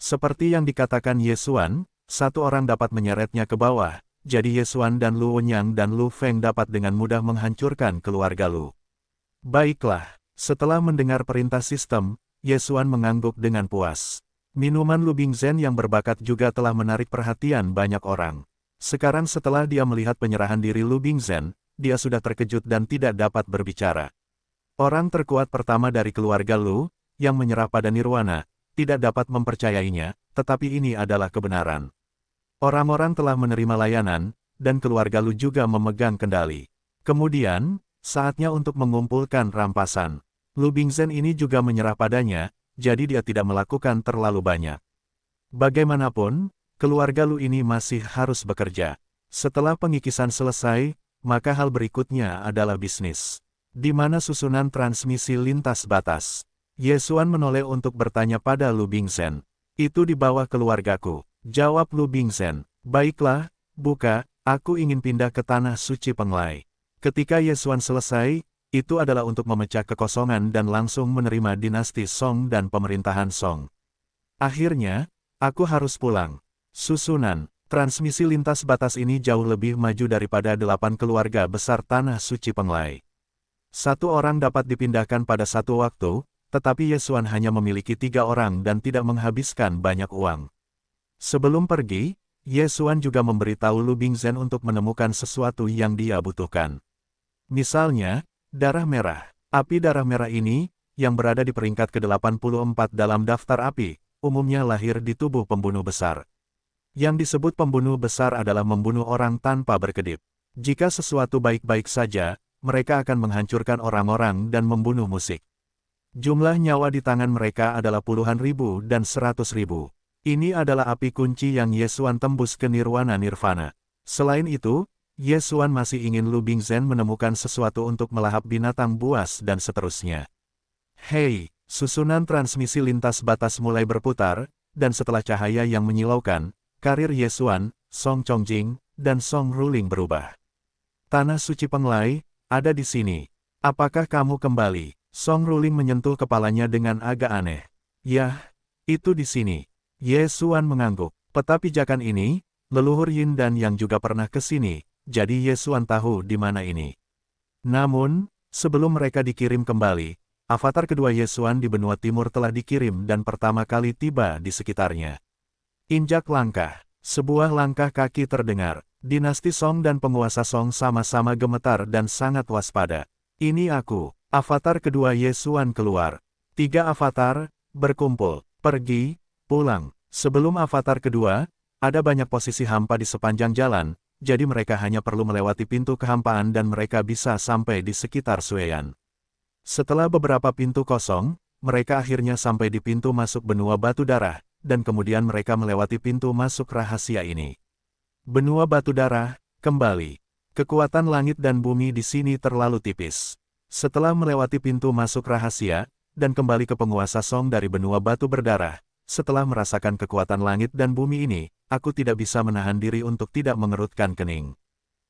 Seperti yang dikatakan Yesuan, satu orang dapat menyeretnya ke bawah, jadi Yesuan dan Luo Nyang dan Lu Feng dapat dengan mudah menghancurkan keluarga Lu. Baiklah, setelah mendengar perintah sistem, Yesuan mengangguk dengan puas. Minuman Lu Bingzhen yang berbakat juga telah menarik perhatian banyak orang. Sekarang setelah dia melihat penyerahan diri Lu Bingzhen, dia sudah terkejut dan tidak dapat berbicara. Orang terkuat pertama dari keluarga Lu, yang menyerah pada Nirwana, tidak dapat mempercayainya, tetapi ini adalah kebenaran. Orang-orang telah menerima layanan, dan keluarga Lu juga memegang kendali. Kemudian, saatnya untuk mengumpulkan rampasan. Lu Bingzhen ini juga menyerah padanya, jadi dia tidak melakukan terlalu banyak. Bagaimanapun, keluarga Lu ini masih harus bekerja. Setelah pengikisan selesai, maka hal berikutnya adalah bisnis. Di mana susunan transmisi lintas batas? Ye Xuan menoleh untuk bertanya pada Lu Bingzhen. Itu di bawah keluargaku. Jawab Lu Bingzhen. Baiklah, buka, aku ingin pindah ke Tanah Suci Penglai. Ketika Ye Xuan selesai, itu adalah untuk memecah kekosongan dan langsung menerima dinasti Song dan pemerintahan Song. Akhirnya, aku harus pulang. Susunan transmisi lintas batas ini jauh lebih maju daripada 8 keluarga besar Tanah Suci Penglai. Satu orang dapat dipindahkan pada satu waktu, tetapi Ye Xuan hanya memiliki 3 orang dan tidak menghabiskan banyak uang. Sebelum pergi, Ye Xuan juga memberitahu Lu Bingzhen untuk menemukan sesuatu yang dia butuhkan. Misalnya, darah merah. Api darah merah ini, yang berada di peringkat ke-84 dalam daftar api, umumnya lahir di tubuh pembunuh besar. Yang disebut pembunuh besar adalah membunuh orang tanpa berkedip. Jika sesuatu baik-baik saja, mereka akan menghancurkan orang-orang dan membunuh musik. Jumlah nyawa di tangan mereka adalah puluhan ribu dan 100.000. Ini adalah api kunci yang Ye Xuan tembus ke Nirwana. Selain itu, Ye Xuan masih ingin Lu Bingzhen menemukan sesuatu untuk melahap binatang buas dan seterusnya. Hei, susunan transmisi lintas batas mulai berputar, dan setelah cahaya yang menyilaukan, karir Ye Xuan, Song Chongjing, dan Song Ruling berubah. Tanah Suci Penglai, ada di sini. Apakah kamu kembali? Song Ruling menyentuh kepalanya dengan agak aneh. Yah, itu di sini. Ye Xuan mengangguk. Peta pijakan ini, leluhur Yin dan Yang juga pernah ke sini, jadi Ye Xuan tahu di mana ini. Namun, sebelum mereka dikirim kembali, avatar kedua Ye Xuan di benua timur telah dikirim dan pertama kali tiba di sekitarnya. Injak langkah. Sebuah langkah kaki terdengar. Dinasti Song dan penguasa Song sama-sama gemetar dan sangat waspada. Ini aku. Avatar kedua Ye Xuan keluar. 3 avatar, berkumpul, pergi, pulang. Sebelum avatar kedua, ada banyak posisi hampa di sepanjang jalan, jadi mereka hanya perlu melewati pintu kehampaan dan mereka bisa sampai di sekitar Sueyan. Setelah beberapa pintu kosong, mereka akhirnya sampai di pintu masuk benua batu darah, dan kemudian mereka melewati pintu masuk rahasia ini. Benua batu darah, kembali. Kekuatan langit dan bumi di sini terlalu tipis. Setelah melewati pintu masuk rahasia, dan kembali ke penguasa Song dari benua batu berdarah, setelah merasakan kekuatan langit dan bumi ini, aku tidak bisa menahan diri untuk tidak mengerutkan kening.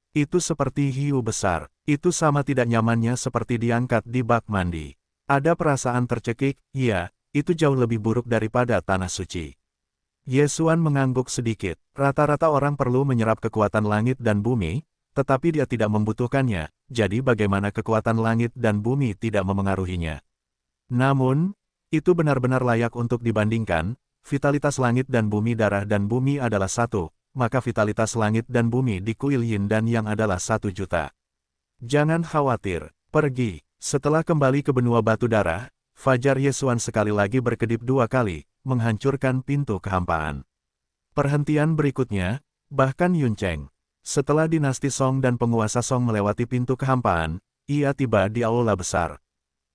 Itu seperti hiu besar, itu sama tidak nyamannya seperti diangkat di bak mandi. Ada perasaan tercekik, iya, itu jauh lebih buruk daripada tanah suci. Ye Xuan mengangguk sedikit. Rata-rata orang perlu menyerap kekuatan langit dan bumi, tetapi dia tidak membutuhkannya, jadi bagaimana kekuatan langit dan bumi tidak memengaruhinya. Namun, itu benar-benar layak untuk dibandingkan, vitalitas langit dan bumi darah dan bumi adalah 1, maka vitalitas langit dan bumi di kuil Yin dan Yang adalah 1 juta. Jangan khawatir, pergi. Setelah kembali ke benua batu darah, fajar Ye Xuan sekali lagi berkedip 2 kali, menghancurkan pintu kehampaan. Perhentian berikutnya, bahkan Yun Cheng. Setelah dinasti Song dan penguasa Song melewati pintu kehampaan, ia tiba di aula besar.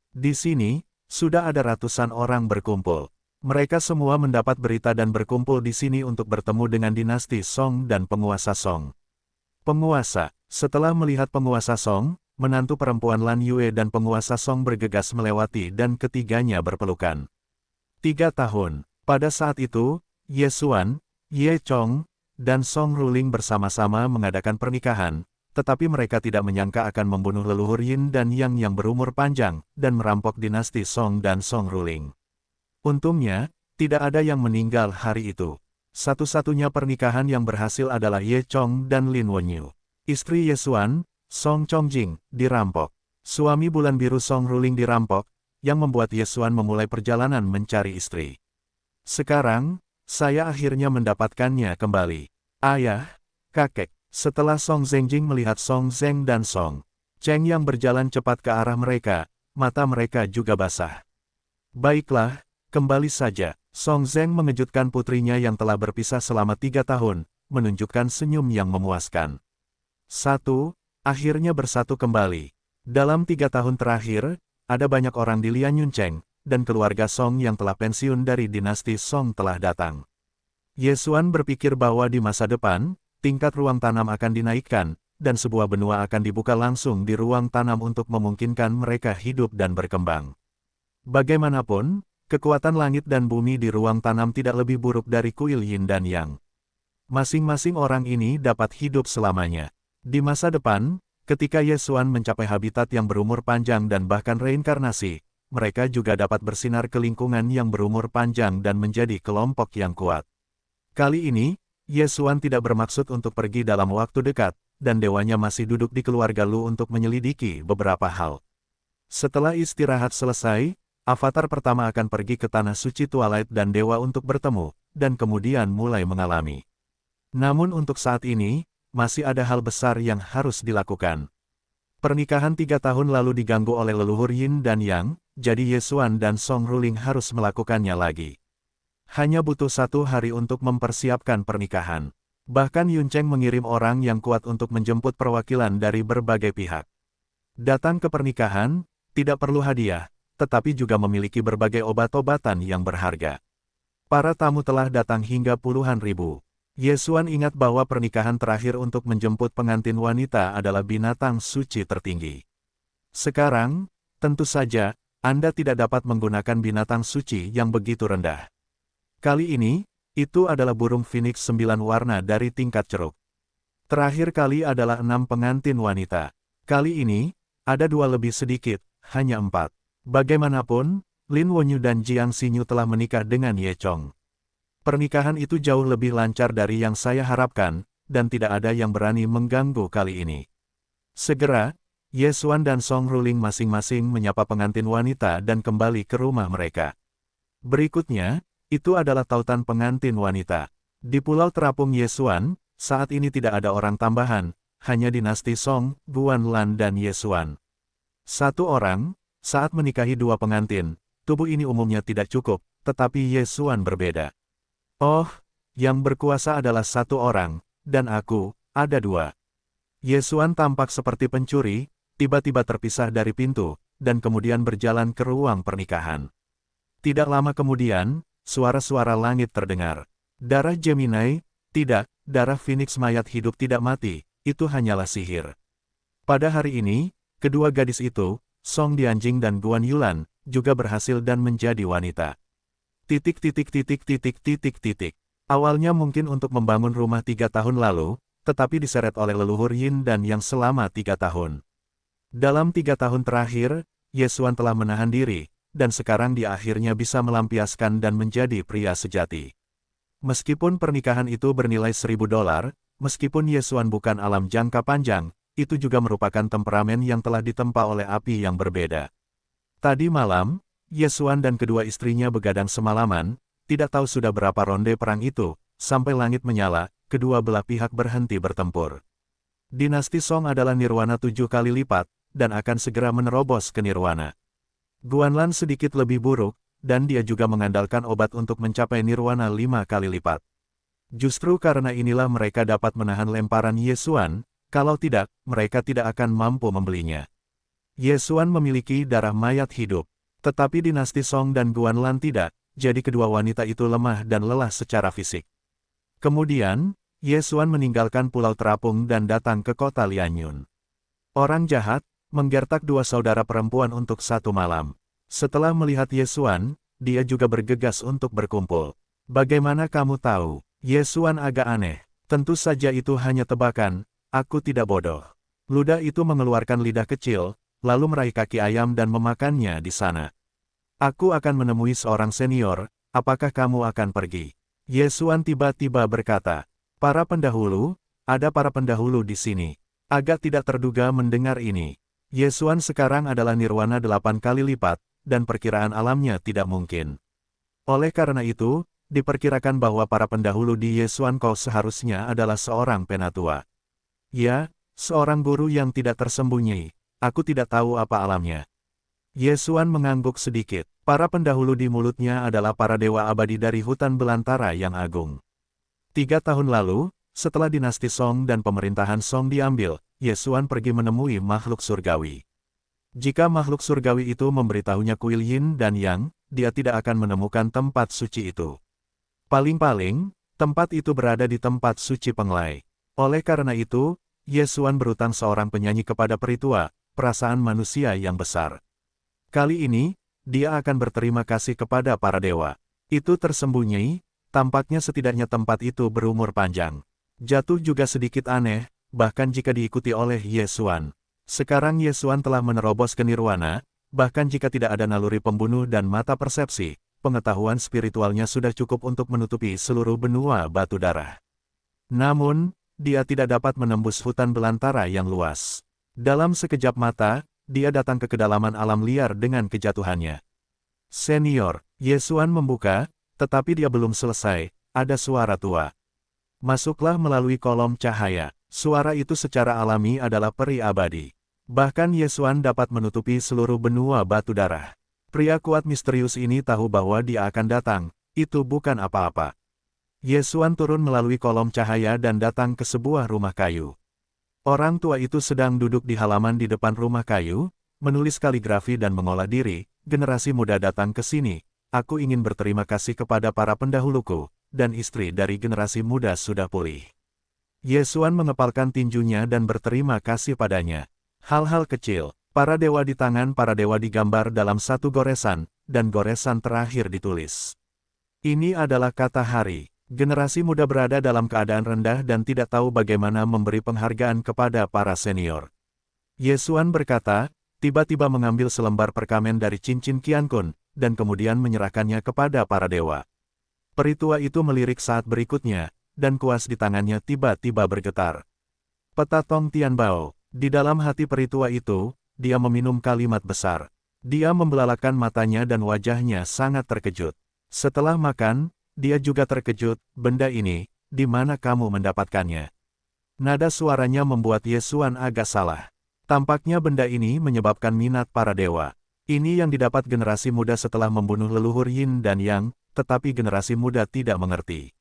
Di sini, sudah ada ratusan orang berkumpul. Mereka semua mendapat berita dan berkumpul di sini untuk bertemu dengan dinasti Song dan penguasa Song. Penguasa, setelah melihat penguasa Song, menantu perempuan Lan Yue dan penguasa Song bergegas melewati dan ketiganya berpelukan. 3 tahun. Pada saat itu, Ye Xuan, Ye Chong, dan Song Ruling bersama-sama mengadakan pernikahan, tetapi mereka tidak menyangka akan membunuh leluhur Yin dan Yang yang berumur panjang, dan merampok dinasti Song dan Song Ruling. Untungnya, tidak ada yang meninggal hari itu. Satu-satunya pernikahan yang berhasil adalah Ye Chong dan Lin Wenyu. Istri Ye Xuan, Song Chongjing, dirampok. Suami bulan biru Song Ruling dirampok, yang membuat Ye Xuan memulai perjalanan mencari istri. Sekarang, saya akhirnya mendapatkannya kembali. Ayah, kakek. Setelah Song Zengjing melihat Song Zeng dan Song Cheng yang berjalan cepat ke arah mereka, mata mereka juga basah. Baiklah, kembali saja. Song Zeng mengejutkan putrinya yang telah berpisah selama 3 tahun, menunjukkan senyum yang memuaskan. Akhirnya bersatu kembali. Dalam 3 tahun terakhir, ada banyak orang di Lianyuncheng, dan keluarga Song yang telah pensiun dari dinasti Song telah datang. Ye Xuan berpikir bahwa di masa depan, tingkat ruang tanam akan dinaikkan, dan sebuah benua akan dibuka langsung di ruang tanam untuk memungkinkan mereka hidup dan berkembang. Bagaimanapun, kekuatan langit dan bumi di ruang tanam tidak lebih buruk dari kuil Yin dan Yang. Masing-masing orang ini dapat hidup selamanya. Di masa depan, ketika Ye Xuan mencapai habitat yang berumur panjang dan bahkan reinkarnasi, mereka juga dapat bersinar ke lingkungan yang berumur panjang dan menjadi kelompok yang kuat. Kali ini, Ye Xuan tidak bermaksud untuk pergi dalam waktu dekat, dan dewanya masih duduk di keluarga Lu untuk menyelidiki beberapa hal. Setelah istirahat selesai, avatar pertama akan pergi ke Tanah Suci Twilight dan Dewa untuk bertemu, dan kemudian mulai mengalami. Namun untuk saat ini, masih ada hal besar yang harus dilakukan. Pernikahan 3 tahun lalu diganggu oleh leluhur Yin dan Yang, jadi Ye Xuan dan Song Ruling harus melakukannya lagi. Hanya butuh 1 hari untuk mempersiapkan pernikahan. Bahkan Yun Cheng mengirim orang yang kuat untuk menjemput perwakilan dari berbagai pihak. Datang ke pernikahan, tidak perlu hadiah, tetapi juga memiliki berbagai obat-obatan yang berharga. Para tamu telah datang hingga puluhan ribu. Ye Xuan ingat bahwa pernikahan terakhir untuk menjemput pengantin wanita adalah binatang suci tertinggi. Sekarang, tentu saja, Anda tidak dapat menggunakan binatang suci yang begitu rendah. Kali ini, itu adalah burung phoenix 9 warna dari tingkat ceruk. Terakhir kali adalah 6 pengantin wanita. Kali ini, ada 2 lebih sedikit, hanya 4. Bagaimanapun, Lin Wonyu dan Jiang Xinyu telah menikah dengan Ye Chong. Pernikahan itu jauh lebih lancar dari yang saya harapkan, dan tidak ada yang berani mengganggu kali ini. Segera, Ye Xuan dan Song Ruling masing-masing menyapa pengantin wanita dan kembali ke rumah mereka. Berikutnya, itu adalah tautan pengantin wanita. Di Pulau Terapung Ye Xuan, saat ini tidak ada orang tambahan, hanya dinasti Song, Guanlan dan Ye Xuan. 1 orang, saat menikahi 2 pengantin, tubuh ini umumnya tidak cukup, tetapi Ye Xuan berbeda. Oh, yang berkuasa adalah 1 orang, dan aku, ada 2. Ye Xuan tampak seperti pencuri, tiba-tiba terpisah dari pintu, dan kemudian berjalan ke ruang pernikahan. Tidak lama kemudian, suara-suara langit terdengar. Darah Gemini, tidak, darah Phoenix mayat hidup tidak mati, itu hanyalah sihir. Pada hari ini, kedua gadis itu, Song Dianjing dan Guan Yulan, juga berhasil dan menjadi wanita. Awalnya mungkin untuk membangun rumah 3 tahun lalu, tetapi diseret oleh leluhur Yin dan Yang selama 3 tahun. Dalam 3 tahun terakhir, Ye Xuan telah menahan diri, dan sekarang dia akhirnya bisa melampiaskan dan menjadi pria sejati. Meskipun pernikahan itu bernilai $1.000, meskipun Ye Xuan bukan alam jangka panjang, itu juga merupakan temperamen yang telah ditempa oleh api yang berbeda. Tadi malam, Ye Xuan dan kedua istrinya begadang semalaman, tidak tahu sudah berapa ronde perang itu, sampai langit menyala, kedua belah pihak berhenti bertempur. Dinasti Song adalah nirwana 7 kali lipat, dan akan segera menerobos ke nirwana. Guanlan sedikit lebih buruk, dan dia juga mengandalkan obat untuk mencapai nirwana 5 kali lipat. Justru karena inilah mereka dapat menahan lemparan Ye Xuan, kalau tidak, mereka tidak akan mampu membelinya. Ye Xuan memiliki darah mayat hidup, tetapi dinasti Song dan Guanlan tidak, jadi kedua wanita itu lemah dan lelah secara fisik. Kemudian, Ye Xuan meninggalkan Pulau Terapung dan datang ke kota Lianyun. Orang jahat, menggertak 2 saudara perempuan untuk 1 malam. Setelah melihat Ye Xuan, dia juga bergegas untuk berkumpul. Bagaimana kamu tahu? Ye Xuan agak aneh. Tentu saja itu hanya tebakan, aku tidak bodoh. Ludah itu mengeluarkan lidah kecil, lalu meraih kaki ayam dan memakannya di sana. Aku akan menemui seorang senior, apakah kamu akan pergi? Ye Xuan tiba-tiba berkata, para pendahulu, ada para pendahulu di sini. Agak tidak terduga mendengar ini. Ye Xuan sekarang adalah nirwana 8 kali lipat, dan perkiraan alamnya tidak mungkin. Oleh karena itu, diperkirakan bahwa para pendahulu di Yesuan kau seharusnya adalah seorang penatua. Ya, seorang guru yang tidak tersembunyi. Aku tidak tahu apa alamnya. Yesuan mengangguk sedikit. Para pendahulu di mulutnya adalah para dewa abadi dari hutan belantara yang agung. 3 tahun lalu, setelah dinasti Song dan pemerintahan Song diambil, Yesuan pergi menemui makhluk surgawi. Jika makhluk surgawi itu memberitahunya kuil Yin dan Yang, dia tidak akan menemukan tempat suci itu. Paling-paling, tempat itu berada di tempat suci Penglai. Oleh karena itu, Yesuan berutang seorang penyanyi kepada peritua, perasaan manusia yang besar. Kali ini, dia akan berterima kasih kepada para dewa. Itu tersembunyi, tampaknya setidaknya tempat itu berumur panjang. Jatuh juga sedikit aneh, bahkan jika diikuti oleh Yesuan. Sekarang Yesuan telah menerobos ke nirwana, bahkan jika tidak ada naluri pembunuh dan mata persepsi, pengetahuan spiritualnya sudah cukup untuk menutupi seluruh benua batu darah. Namun, dia tidak dapat menembus hutan belantara yang luas. Dalam sekejap mata, dia datang ke kedalaman alam liar dengan kejatuhannya. Senior, Yesuan membuka, tetapi dia belum selesai, ada suara tua. Masuklah melalui kolom cahaya. Suara itu secara alami adalah peri abadi. Bahkan Yesuan dapat menutupi seluruh benua batu darah. Pria kuat misterius ini tahu bahwa dia akan datang, itu bukan apa-apa. Yesuan turun melalui kolom cahaya dan datang ke sebuah rumah kayu. Orang tua itu sedang duduk di halaman di depan rumah kayu, menulis kaligrafi dan mengolah diri. Generasi muda datang ke sini, aku ingin berterima kasih kepada para pendahuluku, dan istri dari generasi muda sudah pulih. Yesuan mengepalkan tinjunya dan berterima kasih padanya. Hal-hal kecil, para dewa di tangan para dewa digambar dalam satu goresan, dan goresan terakhir ditulis. Ini adalah kata hari. Generasi muda berada dalam keadaan rendah dan tidak tahu bagaimana memberi penghargaan kepada para senior. Yesuan berkata, tiba-tiba mengambil selembar perkamen dari cincin Qiankun, dan kemudian menyerahkannya kepada para dewa. Peritua itu melirik saat berikutnya, dan kuas di tangannya tiba-tiba bergetar. Peta Tong Tianbao, di dalam hati peritua itu, dia meminum kalimat besar. Dia membelalakan matanya dan wajahnya sangat terkejut. Setelah makan, dia juga terkejut, benda ini, di mana kamu mendapatkannya? Nada suaranya membuat Yesuan agak salah. Tampaknya benda ini menyebabkan minat para dewa. Ini yang didapat generasi muda setelah membunuh leluhur Yin dan Yang, tetapi generasi muda tidak mengerti.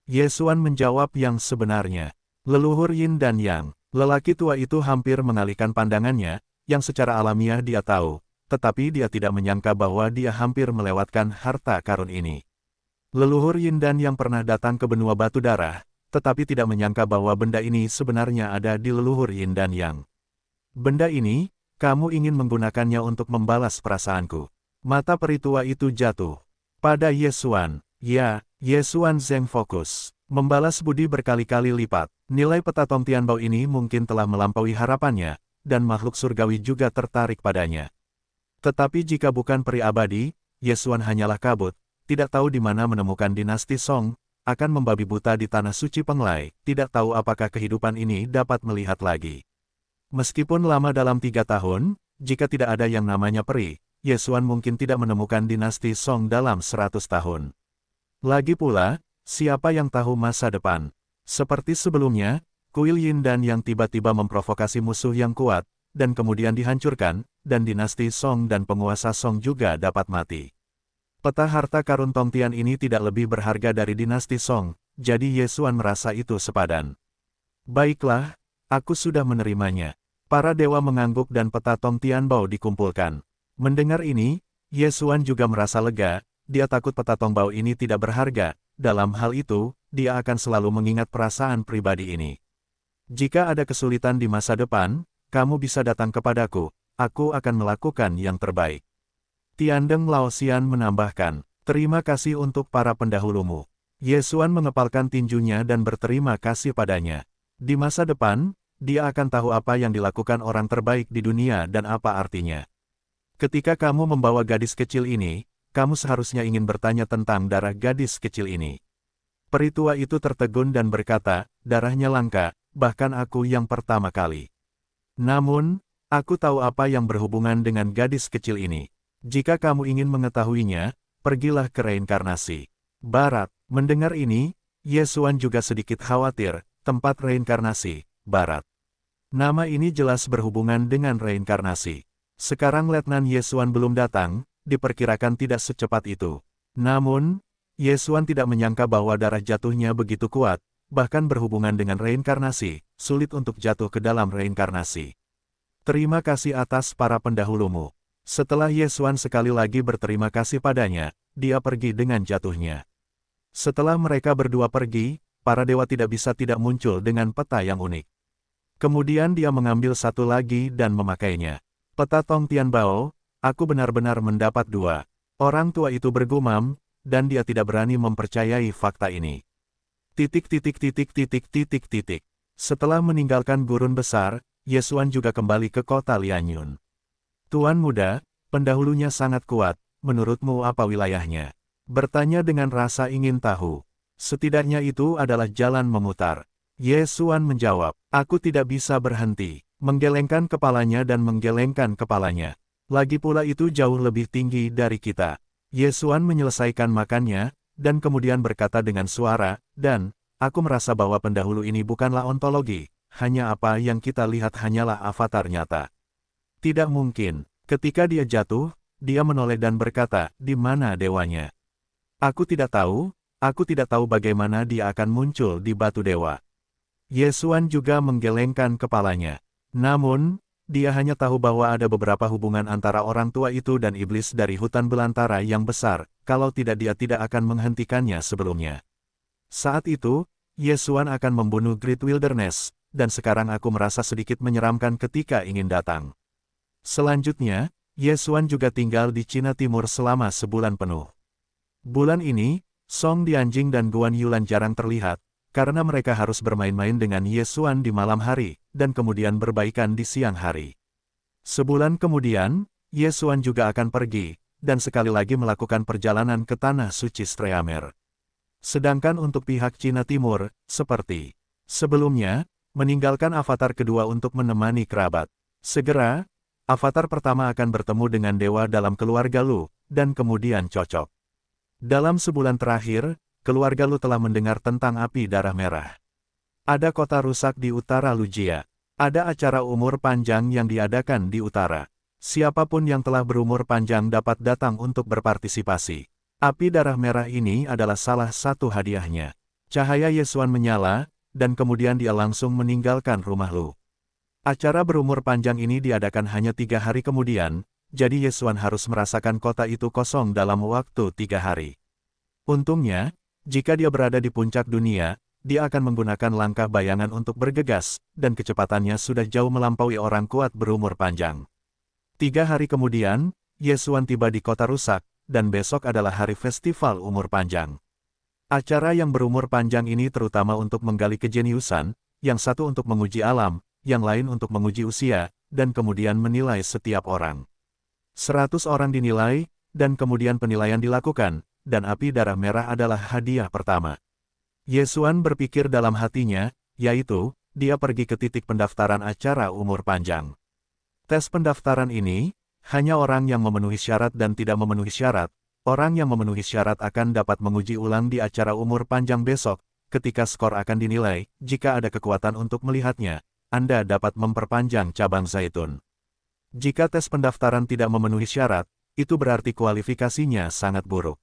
Yesuan menjawab yang sebenarnya. Leluhur Yin dan Yang, lelaki tua itu hampir mengalihkan pandangannya, yang secara alamiah dia tahu, tetapi dia tidak menyangka bahwa dia hampir melewatkan harta karun ini. Leluhur Yin dan Yang pernah datang ke benua batu darah, tetapi tidak menyangka bahwa benda ini sebenarnya ada di leluhur Yin dan Yang. Benda ini, kamu ingin menggunakannya untuk membalas perasaanku. Mata peritua itu jatuh pada Yesuan. Ya, Yesuan Zeng fokus. Membalas budi berkali-kali lipat. Nilai peta Tong Tianbao ini mungkin telah melampaui harapannya, dan makhluk surgawi juga tertarik padanya. Tetapi jika bukan peri abadi, Yesuan hanyalah kabut, tidak tahu di mana menemukan dinasti Song, akan membabi buta di tanah suci Penglai, tidak tahu apakah kehidupan ini dapat melihat lagi. Meskipun lama dalam 3 tahun, jika tidak ada yang namanya peri, Yesuan mungkin tidak menemukan dinasti Song dalam 100 tahun. Lagi pula, siapa yang tahu masa depan? Seperti sebelumnya, kuil Yin dan Yang tiba-tiba memprovokasi musuh yang kuat, dan kemudian dihancurkan, dan dinasti Song dan penguasa Song juga dapat mati. Peta harta karun Tongtian ini tidak lebih berharga dari dinasti Song, jadi Yesuan merasa itu sepadan. Baiklah, aku sudah menerimanya. Para dewa mengangguk dan peta Tong Tianbao dikumpulkan. Mendengar ini, Yesuan juga merasa lega. Dia takut peta Tong Bao ini tidak berharga, dalam hal itu, dia akan selalu mengingat perasaan pribadi ini. Jika ada kesulitan di masa depan, kamu bisa datang kepadaku, aku akan melakukan yang terbaik. Tiandeng Laosian menambahkan, terima kasih untuk para pendahulumu. Yesuan mengepalkan tinjunya dan berterima kasih padanya. Di masa depan, dia akan tahu apa yang dilakukan orang terbaik di dunia dan apa artinya. Ketika kamu membawa gadis kecil ini, kamu seharusnya ingin bertanya tentang darah gadis kecil ini. Peritua itu tertegun dan berkata, darahnya langka, bahkan aku yang pertama kali. Namun, aku tahu apa yang berhubungan dengan gadis kecil ini. Jika kamu ingin mengetahuinya, pergilah ke reinkarnasi. Barat. Mendengar ini, Yesuan juga sedikit khawatir, tempat reinkarnasi, Barat. Nama ini jelas berhubungan dengan reinkarnasi. Sekarang Letnan Yesuan belum datang, diperkirakan tidak secepat itu. Namun, Yesuan tidak menyangka bahwa darah jatuhnya begitu kuat, bahkan berhubungan dengan reinkarnasi, sulit untuk jatuh ke dalam reinkarnasi. Terima kasih atas para pendahulumu. Setelah Yesuan sekali lagi berterima kasih padanya, dia pergi dengan jatuhnya. Setelah mereka berdua pergi, para dewa tidak bisa tidak muncul dengan peta yang unik. Kemudian dia mengambil satu lagi dan memakainya. Peta Tong Tianbao, aku benar-benar mendapat dua. Orang tua itu bergumam, dan dia tidak berani mempercayai fakta ini. Setelah meninggalkan gurun besar, Yesuan juga kembali ke kota Lianyun. Tuan muda, pendahulunya sangat kuat, menurutmu apa wilayahnya? Bertanya dengan rasa ingin tahu. Setidaknya itu adalah jalan memutar. Yesuan menjawab, aku tidak bisa berhenti. Menggelengkan kepalanya dan menggelengkan kepalanya. Lagi pula itu jauh lebih tinggi dari kita. Yesuan menyelesaikan makannya, dan kemudian berkata dengan suara, dan, aku merasa bahwa pendahulu ini bukanlah ontologi, hanya apa yang kita lihat hanyalah avatar nyata. Tidak mungkin. Ketika dia jatuh, dia menoleh dan berkata, di mana dewanya? Aku tidak tahu bagaimana dia akan muncul di batu dewa. Yesuan juga menggelengkan kepalanya. Namun, dia hanya tahu bahwa ada beberapa hubungan antara orang tua itu dan iblis dari hutan belantara yang besar, kalau tidak dia tidak akan menghentikannya sebelumnya. Saat itu, Yesuan akan membunuh Great Wilderness, dan sekarang aku merasa sedikit menyeramkan ketika ingin datang. Selanjutnya, Yesuan juga tinggal di Cina Timur selama sebulan penuh. Bulan ini, Song Dianjing dan Guan Yulan jarang terlihat, karena mereka harus bermain-main dengan Yesuan di malam hari, dan kemudian berbaikan di siang hari. Sebulan kemudian, Yesuan juga akan pergi, dan sekali lagi melakukan perjalanan ke Tanah Suci Streamer. Sedangkan untuk pihak Cina Timur, seperti sebelumnya, meninggalkan avatar kedua untuk menemani kerabat. Segera, avatar pertama akan bertemu dengan dewa dalam keluarga Lu, dan kemudian cocok. Dalam sebulan terakhir, keluarga Lu telah mendengar tentang api darah merah. Ada kota rusak di utara Lujia. Ada acara umur panjang yang diadakan di utara. Siapapun yang telah berumur panjang dapat datang untuk berpartisipasi. Api darah merah ini adalah salah satu hadiahnya. Cahaya Yesuan menyala, dan kemudian dia langsung meninggalkan rumah Lu. Acara berumur panjang ini diadakan hanya 3 hari kemudian, jadi Yesuan harus merasakan kota itu kosong dalam waktu 3 hari. Untungnya, jika dia berada di puncak dunia, dia akan menggunakan langkah bayangan untuk bergegas, dan kecepatannya sudah jauh melampaui orang kuat berumur panjang. 3 hari kemudian, Yesuan tiba di kota rusak, dan besok adalah hari festival umur panjang. Acara yang berumur panjang ini terutama untuk menggali kejeniusan, yang satu untuk menguji alam, yang lain untuk menguji usia, dan kemudian menilai setiap orang. 100 orang dinilai, dan kemudian penilaian dilakukan, dan api darah merah adalah hadiah pertama. Yesuan berpikir dalam hatinya, yaitu, dia pergi ke titik pendaftaran acara umur panjang. Tes pendaftaran ini, hanya orang yang memenuhi syarat dan tidak memenuhi syarat. Orang yang memenuhi syarat akan dapat menguji ulang di acara umur panjang besok, ketika skor akan dinilai, jika ada kekuatan untuk melihatnya, Anda dapat memperpanjang cabang zaitun. Jika tes pendaftaran tidak memenuhi syarat, itu berarti kualifikasinya sangat buruk.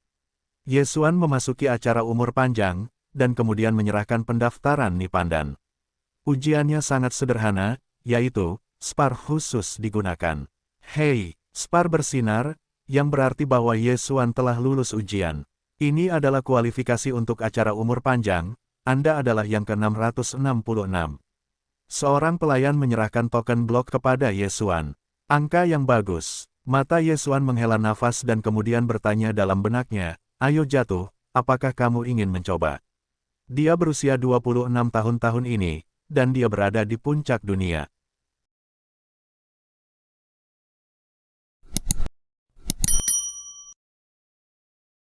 Yesuan memasuki acara umur panjang, dan kemudian menyerahkan pendaftaran Nipandan. Ujiannya sangat sederhana, yaitu, spar khusus digunakan. Hei, spar bersinar, yang berarti bahwa Yesuan telah lulus ujian. Ini adalah kualifikasi untuk acara umur panjang, Anda adalah yang ke-666. Seorang pelayan menyerahkan token blok kepada Yesuan. Angka yang bagus. Mata Yesuan menghela nafas dan kemudian bertanya dalam benaknya, ayo jatuh, apakah kamu ingin mencoba? Dia berusia 26 tahun ini, dan dia berada di puncak dunia.